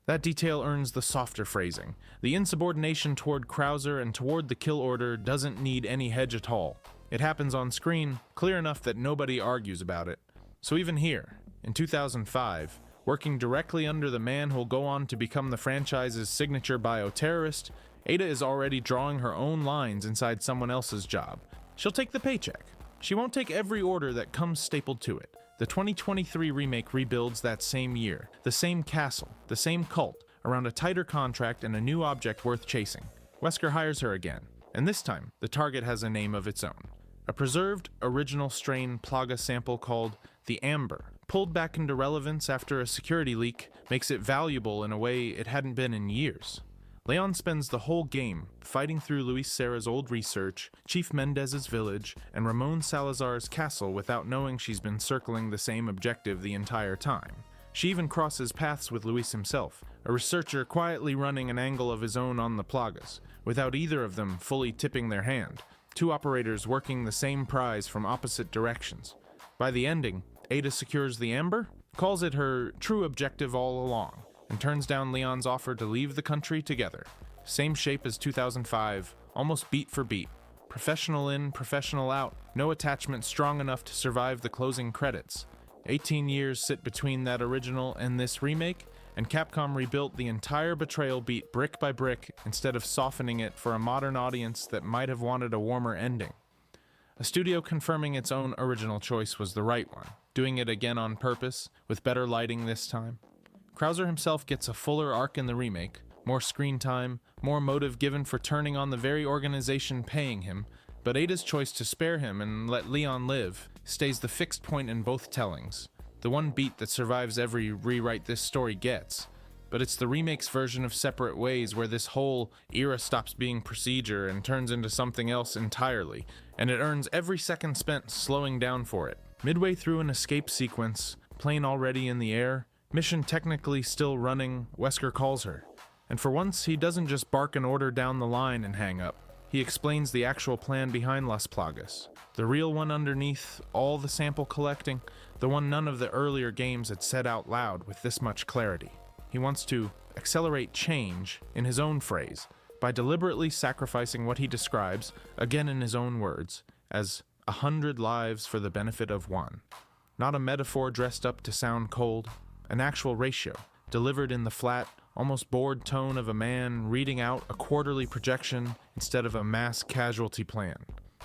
A: That detail earns the softer phrasing. The insubordination toward Krauser and toward the kill order doesn't need any hedge at all. It happens on screen, clear enough that nobody argues about it. So even here, in 2005, working directly under the man who'll go on to become the franchise's signature bioterrorist, Ada is already drawing her own lines inside someone else's job. She'll take the paycheck. She won't take every order that comes stapled to it. The 2023 remake rebuilds that same year, the same castle, the same cult, around a tighter contract and a new object worth chasing. Wesker hires her again, and this time, the target has a name of its own. A preserved, original strain Plaga sample called the Amber, pulled back into relevance after a security leak, makes it valuable in a way it hadn't been in years. Leon spends the whole game fighting through Luis Serra's old research, Chief Mendez's village, and Ramon Salazar's castle without knowing she's been circling the same objective the entire time. She even crosses paths with Luis himself, a researcher quietly running an angle of his own on the Plagas, without either of them fully tipping their hand, two operators working the same prize from opposite directions. By the ending, Ada secures the Amber, calls it her true objective all along, and turns down Leon's offer to leave the country together. Same shape as 2005, almost beat for beat. Professional in, professional out, no attachment strong enough to survive the closing credits. 18 years sit between that original and this remake, and Capcom rebuilt the entire Betrayal beat brick by brick instead of softening it for a modern audience that might have wanted a warmer ending. A studio confirming its own original choice was the right one, doing it again on purpose, with better lighting this time. Krauser himself gets a fuller arc in the remake, more screen time, more motive given for turning on the very organization paying him, but Ada's choice to spare him and let Leon live stays the fixed point in both tellings, the one beat that survives every rewrite this story gets. But it's the remake's version of Separate Ways where this whole era stops being procedure and turns into something else entirely, and it earns every second spent slowing down for it. Midway through an escape sequence, plane already in the air, mission technically still running, Wesker calls her. And for once, he doesn't just bark an order down the line and hang up. He explains the actual plan behind Las Plagas. The real one underneath all the sample collecting, the one none of the earlier games had said out loud with this much clarity. He wants to accelerate change, in his own phrase, by deliberately sacrificing what he describes, again in his own words, as 100 lives for the benefit of one. Not a metaphor dressed up to sound cold, an actual ratio, delivered in the flat, almost bored tone of a man reading out a quarterly projection instead of a mass casualty plan.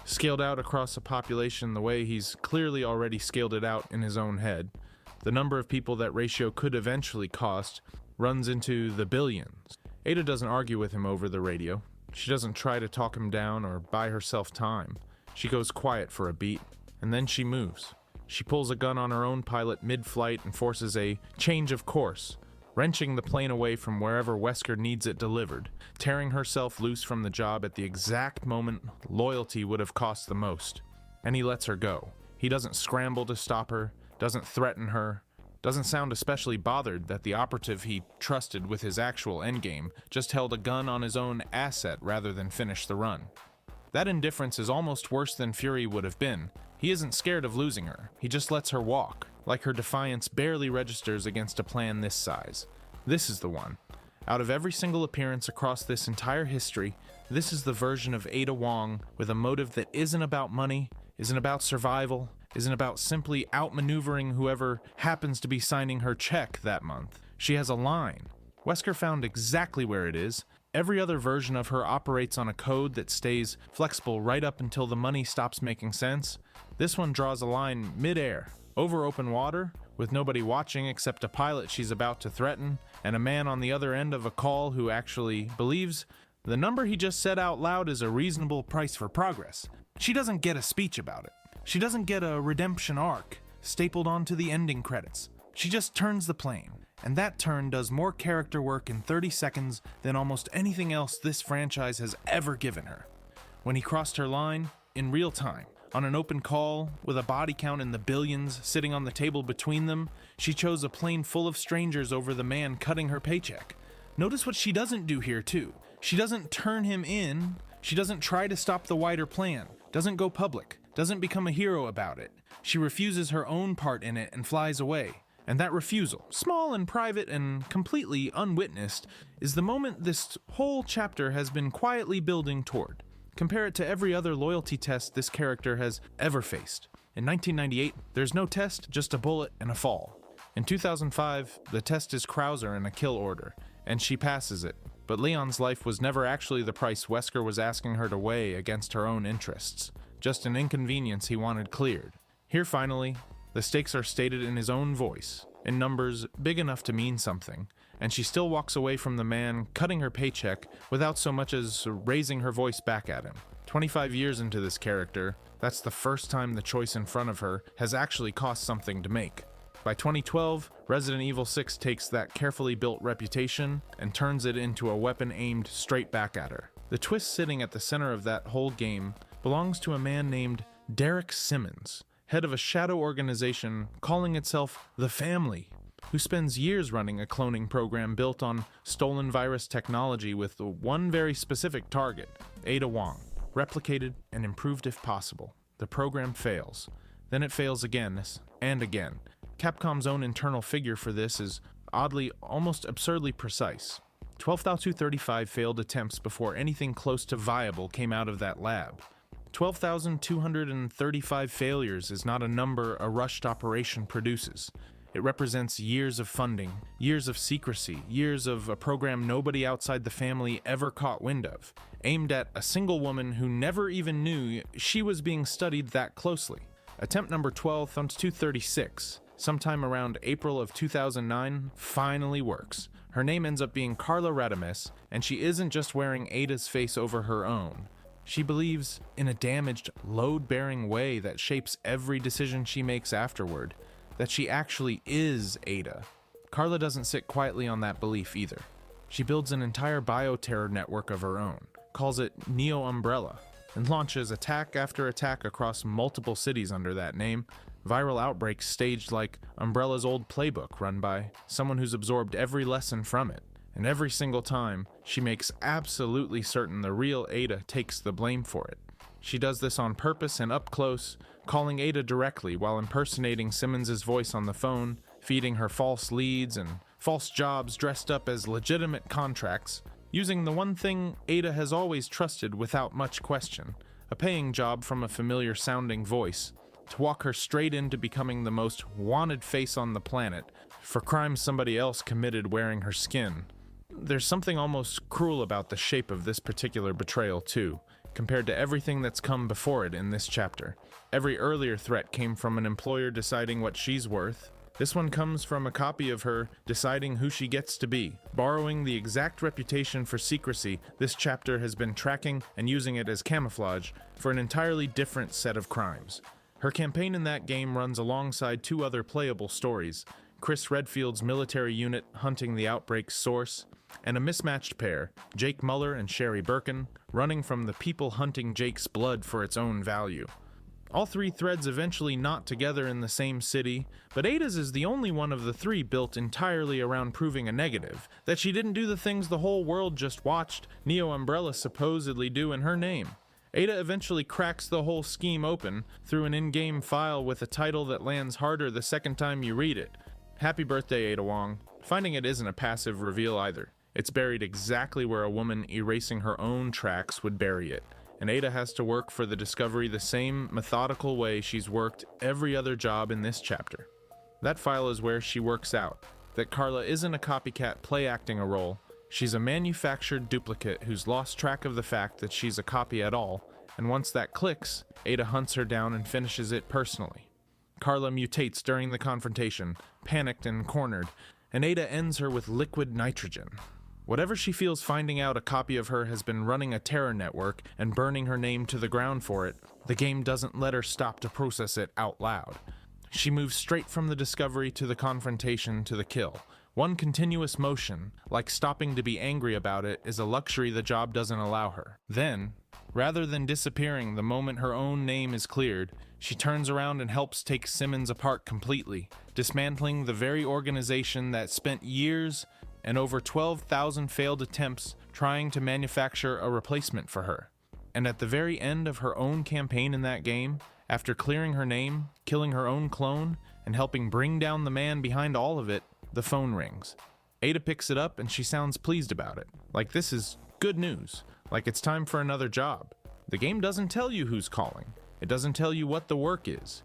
A: Scaled out across a population the way he's clearly already scaled it out in his own head, the number of people that ratio could eventually cost runs into the billions. Ada doesn't argue with him over the radio. She doesn't try to talk him down or buy herself time. She goes quiet for a beat, and then she moves. She pulls a gun on her own pilot mid-flight and forces a change of course, wrenching the plane away from wherever Wesker needs it delivered, tearing herself loose from the job at the exact moment loyalty would have cost the most. And he lets her go. He doesn't scramble to stop her, doesn't threaten her, doesn't sound especially bothered that the operative he trusted with his actual endgame just held a gun on his own asset rather than finish the run. That indifference is almost worse than Fury would have been. He isn't scared of losing her, he just lets her walk, like her defiance barely registers against a plan this size. This is the one. Out of every single appearance across this entire history, this is the version of Ada Wong with a motive that isn't about money, isn't about survival, isn't about simply outmaneuvering whoever happens to be signing her check that month. She has a line. Wesker found exactly where it is. Every other version of her operates on a code that stays flexible right up until the money stops making sense. This one draws a line mid-air, over open water, with nobody watching except a pilot she's about to threaten, and a man on the other end of a call who actually believes the number he just said out loud is a reasonable price for progress. She doesn't get a speech about it. She doesn't get a redemption arc stapled onto the ending credits. She just turns the plane, and that turn does more character work in 30 seconds than almost anything else this franchise has ever given her. When he crossed her line, in real time, on an open call, with a body count in the billions sitting on the table between them, she chose a plane full of strangers over the man cutting her paycheck. Notice what she doesn't do here, too. She doesn't turn him in. She doesn't try to stop the wider plan, doesn't go public, doesn't become a hero about it. She refuses her own part in it and flies away. And that refusal, small and private and completely unwitnessed, is the moment this whole chapter has been quietly building toward. Compare it to every other loyalty test this character has ever faced. In 1998, there's no test, just a bullet and a fall. In 2005, the test is Krauser and a kill order, and she passes it. But Leon's life was never actually the price Wesker was asking her to weigh against her own interests, just an inconvenience he wanted cleared. Here finally, the stakes are stated in his own voice, in numbers big enough to mean something, and she still walks away from the man cutting her paycheck without so much as raising her voice back at him. 25 years into this character, that's the first time the choice in front of her has actually cost something to make. By 2012, Resident Evil 6 takes that carefully built reputation and turns it into a weapon aimed straight back at her. The twist sitting at the center of that whole game belongs to a man named Derek Simmons, head of a shadow organization calling itself The Family, who spends years running a cloning program built on stolen virus technology with one very specific target, Ada Wong, replicated and improved if possible. The program fails. Then it fails again and again. Capcom's own internal figure for this is oddly, almost absurdly precise. 12,235 failed attempts before anything close to viable came out of that lab. 12,235 failures is not a number a rushed operation produces. It represents years of funding, years of secrecy, years of a program nobody outside the family ever caught wind of, aimed at a single woman who never even knew she was being studied that closely. Attempt number 12,236, sometime around April of 2009, finally works. Her name ends up being Carla Radames, and she isn't just wearing Ada's face over her own. She believes, in a damaged, load-bearing way that shapes every decision she makes afterward, that she actually is Ada. Carla doesn't sit quietly on that belief either. She builds an entire bioterror network of her own, calls it Neo Umbrella, and launches attack after attack across multiple cities under that name, viral outbreaks staged like Umbrella's old playbook run by someone who's absorbed every lesson from it. And every single time, she makes absolutely certain the real Ada takes the blame for it. She does this on purpose and up close, calling Ada directly while impersonating Simmons' voice on the phone, feeding her false leads and false jobs dressed up as legitimate contracts, using the one thing Ada has always trusted without much question, a paying job from a familiar-sounding voice, to walk her straight into becoming the most wanted face on the planet for crimes somebody else committed wearing her skin. There's something almost cruel about the shape of this particular betrayal, too, compared to everything that's come before it in this chapter. Every earlier threat came from an employer deciding what she's worth. This one comes from a copy of her deciding who she gets to be. Borrowing the exact reputation for secrecy, this chapter has been tracking and using it as camouflage for an entirely different set of crimes. Her campaign in that game runs alongside two other playable stories: Chris Redfield's military unit hunting the outbreak's source, and a mismatched pair, Jake Muller and Sherry Birkin, running from the people hunting Jake's blood for its own value. All three threads eventually knot together in the same city, but Ada's is the only one of the three built entirely around proving a negative, that she didn't do the things the whole world just watched Neo Umbrella supposedly do in her name. Ada eventually cracks the whole scheme open through an in-game file with a title that lands harder the second time you read it. Happy birthday, Ada Wong. Finding it isn't a passive reveal either. It's buried exactly where a woman erasing her own tracks would bury it. And Ada has to work for the discovery the same methodical way she's worked every other job in this chapter. That file is where she works out that Carla isn't a copycat play-acting a role. She's a manufactured duplicate who's lost track of the fact that she's a copy at all, and once that clicks, Ada hunts her down and finishes it personally. Carla mutates during the confrontation, panicked and cornered, and Ada ends her with liquid nitrogen. Whatever she feels finding out a copy of her has been running a terror network and burning her name to the ground for it, the game doesn't let her stop to process it out loud. She moves straight from the discovery to the confrontation to the kill. One continuous motion, like stopping to be angry about it, is a luxury the job doesn't allow her. Then, rather than disappearing the moment her own name is cleared, she turns around and helps take Simmons apart completely, dismantling the very organization that spent years and over 12,000 failed attempts trying to manufacture a replacement for her. And at the very end of her own campaign in that game, after clearing her name, killing her own clone, and helping bring down the man behind all of it, the phone rings. Ada picks it up and she sounds pleased about it. Like this is good news. Like it's time for another job. The game doesn't tell you who's calling. It doesn't tell you what the work is.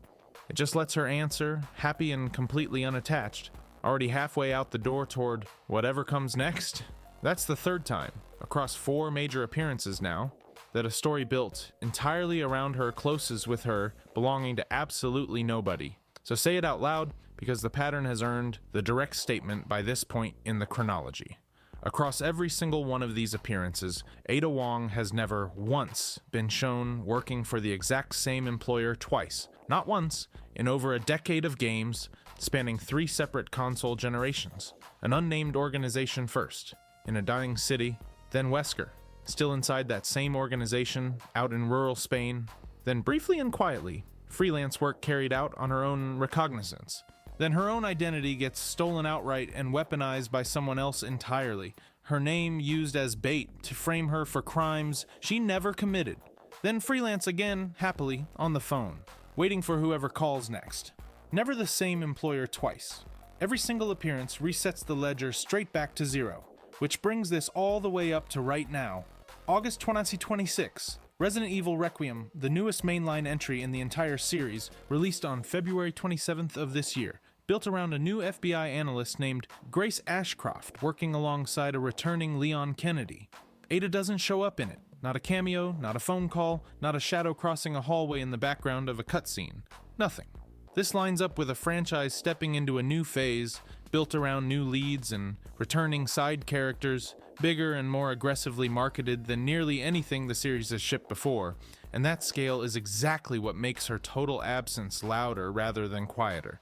A: It just lets her answer, happy and completely unattached, already halfway out the door toward whatever comes next. That's the third time, across 4 major appearances now, that a story built entirely around her closes with her belonging to absolutely nobody. So say it out loud, because the pattern has earned the direct statement by this point in the chronology. Across every single one of these appearances, Ada Wong has never once been shown working for the exact same employer twice. Not once, in over a decade of games, spanning 3 separate console generations. An unnamed organization first, in a dying city, then Wesker, still inside that same organization, out in rural Spain, then briefly and quietly, freelance work carried out on her own recognizance. Then her own identity gets stolen outright and weaponized by someone else entirely. Her name used as bait to frame her for crimes she never committed. Then freelance again, happily, on the phone, waiting for whoever calls next. Never the same employer twice. Every single appearance resets the ledger straight back to 0, which brings this all the way up to right now. August 2026. Resident Evil Requiem, the newest mainline entry in the entire series, released on February 27th of this year, built around a new FBI analyst named Grace Ashcroft working alongside a returning Leon Kennedy. Ada doesn't show up in it. Not a cameo, not a phone call, not a shadow crossing a hallway in the background of a cutscene. Nothing. This lines up with a franchise stepping into a new phase, built around new leads and returning side characters, bigger and more aggressively marketed than nearly anything the series has shipped before, and that scale is exactly what makes her total absence louder rather than quieter.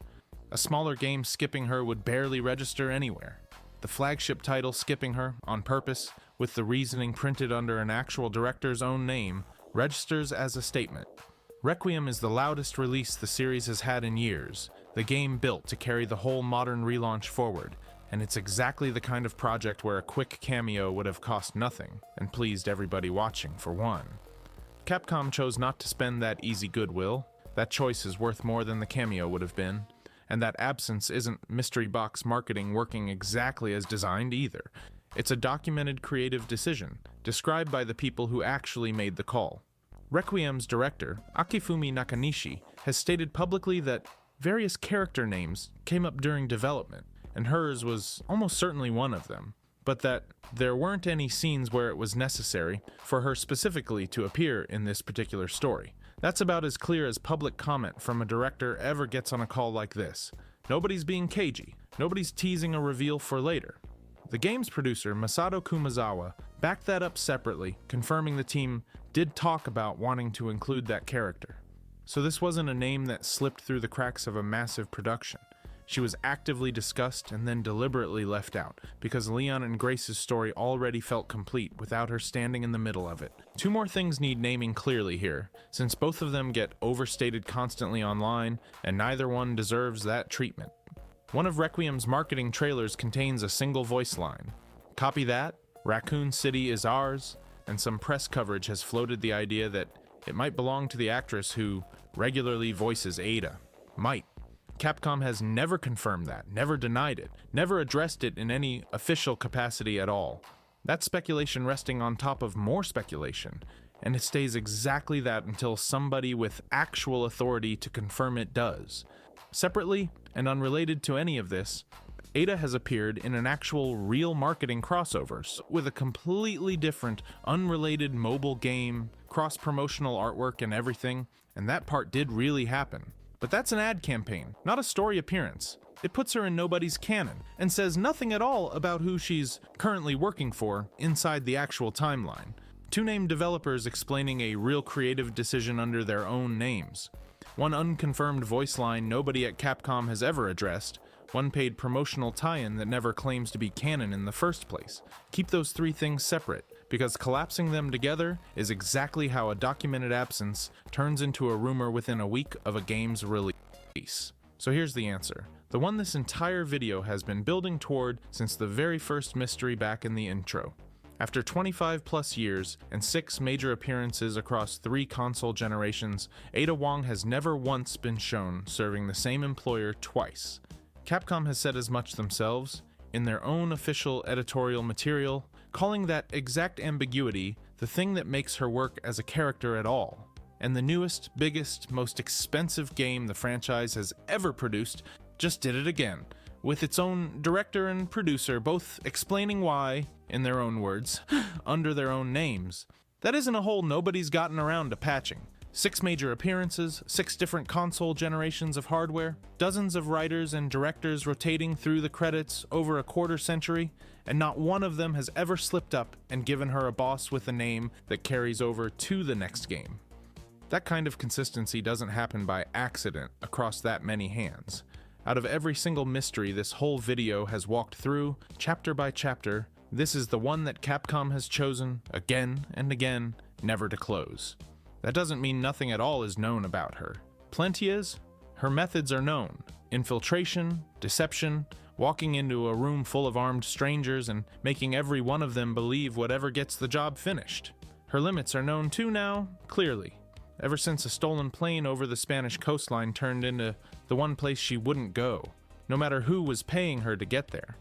A: A smaller game skipping her would barely register anywhere. The flagship title skipping her, on purpose, with the reasoning printed under an actual director's own name, registers as a statement. Requiem is the loudest release the series has had in years, the game built to carry the whole modern relaunch forward, and it's exactly the kind of project where a quick cameo would have cost nothing, and pleased everybody watching for one. Capcom chose not to spend that easy goodwill. That choice is worth more than the cameo would have been, and that absence isn't mystery box marketing working exactly as designed either. It's a documented creative decision, described by the people who actually made the call. Requiem's director, Akifumi Nakanishi, has stated publicly that various character names came up during development, and hers was almost certainly one of them. but that there weren't any scenes where it was necessary for her specifically to appear in this particular story. That's about as clear as public comment from a director ever gets on a call like this. Nobody's being cagey. Nobody's teasing a reveal for later. The game's producer, Masato Kumazawa, backed that up separately, confirming the team did talk about wanting to include that character. So this wasn't a name that slipped through the cracks of a massive production. She was actively discussed and then deliberately left out, because Leon and Grace's story already felt complete without her standing in the middle of it. Two more things need naming clearly here, since both of them get overstated constantly online, and neither one deserves that treatment. One of Requiem's marketing trailers contains a single voice line. Copy that, Raccoon City is ours, and some press coverage has floated the idea that it might belong to the actress who regularly voices Ada. Might. Capcom has never confirmed that, never denied it, never addressed it in any official capacity at all. That's speculation resting on top of more speculation, and it stays exactly that until somebody with actual authority to confirm it does. Separately, and unrelated to any of this, Ada has appeared in an actual real marketing crossover with a completely different, unrelated mobile game, cross-promotional artwork and everything, and that part did really happen. But that's an ad campaign, not a story appearance. It puts her in nobody's canon, and says nothing at all about who she's currently working for inside the actual timeline. Two named developers explaining a real creative decision under their own names. One unconfirmed voice line nobody at Capcom has ever addressed, one paid promotional tie-in that never claims to be canon in the first place. Keep those three things separate, because collapsing them together is exactly how a documented absence turns into a rumor within a week of a game's release. So here's the answer. The one this entire video has been building toward since the very first mystery back in the intro. After 25 plus years and 6 major appearances across 3 console generations, Ada Wong has never once been shown serving the same employer twice. Capcom has said as much themselves, in their own official editorial material, calling that exact ambiguity the thing that makes her work as a character at all. And the newest, biggest, most expensive game the franchise has ever produced just did it again, with its own director and producer both explaining why, in their own words, under their own names. That isn't a hole nobody's gotten around to patching. 6 major appearances, 6 different console generations of hardware, dozens of writers and directors rotating through the credits over a quarter century, and not one of them has ever slipped up and given her a boss with a name that carries over to the next game. That kind of consistency doesn't happen by accident across that many hands. Out of every single mystery this whole video has walked through, chapter by chapter, this is the one that Capcom has chosen, again and again, never to close. That doesn't mean nothing at all is known about her. Plenty is. Her methods are known. Infiltration, deception, walking into a room full of armed strangers and making every one of them believe whatever gets the job finished. Her limits are known too now, clearly. Ever since a stolen plane over the Spanish coastline turned into the one place she wouldn't go, no matter who was paying her to get there.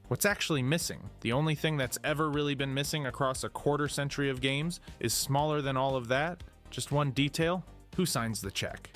A: What's actually missing, the only thing that's ever really been missing across a quarter century of games, is smaller than all of that. Just one detail: who signs the check?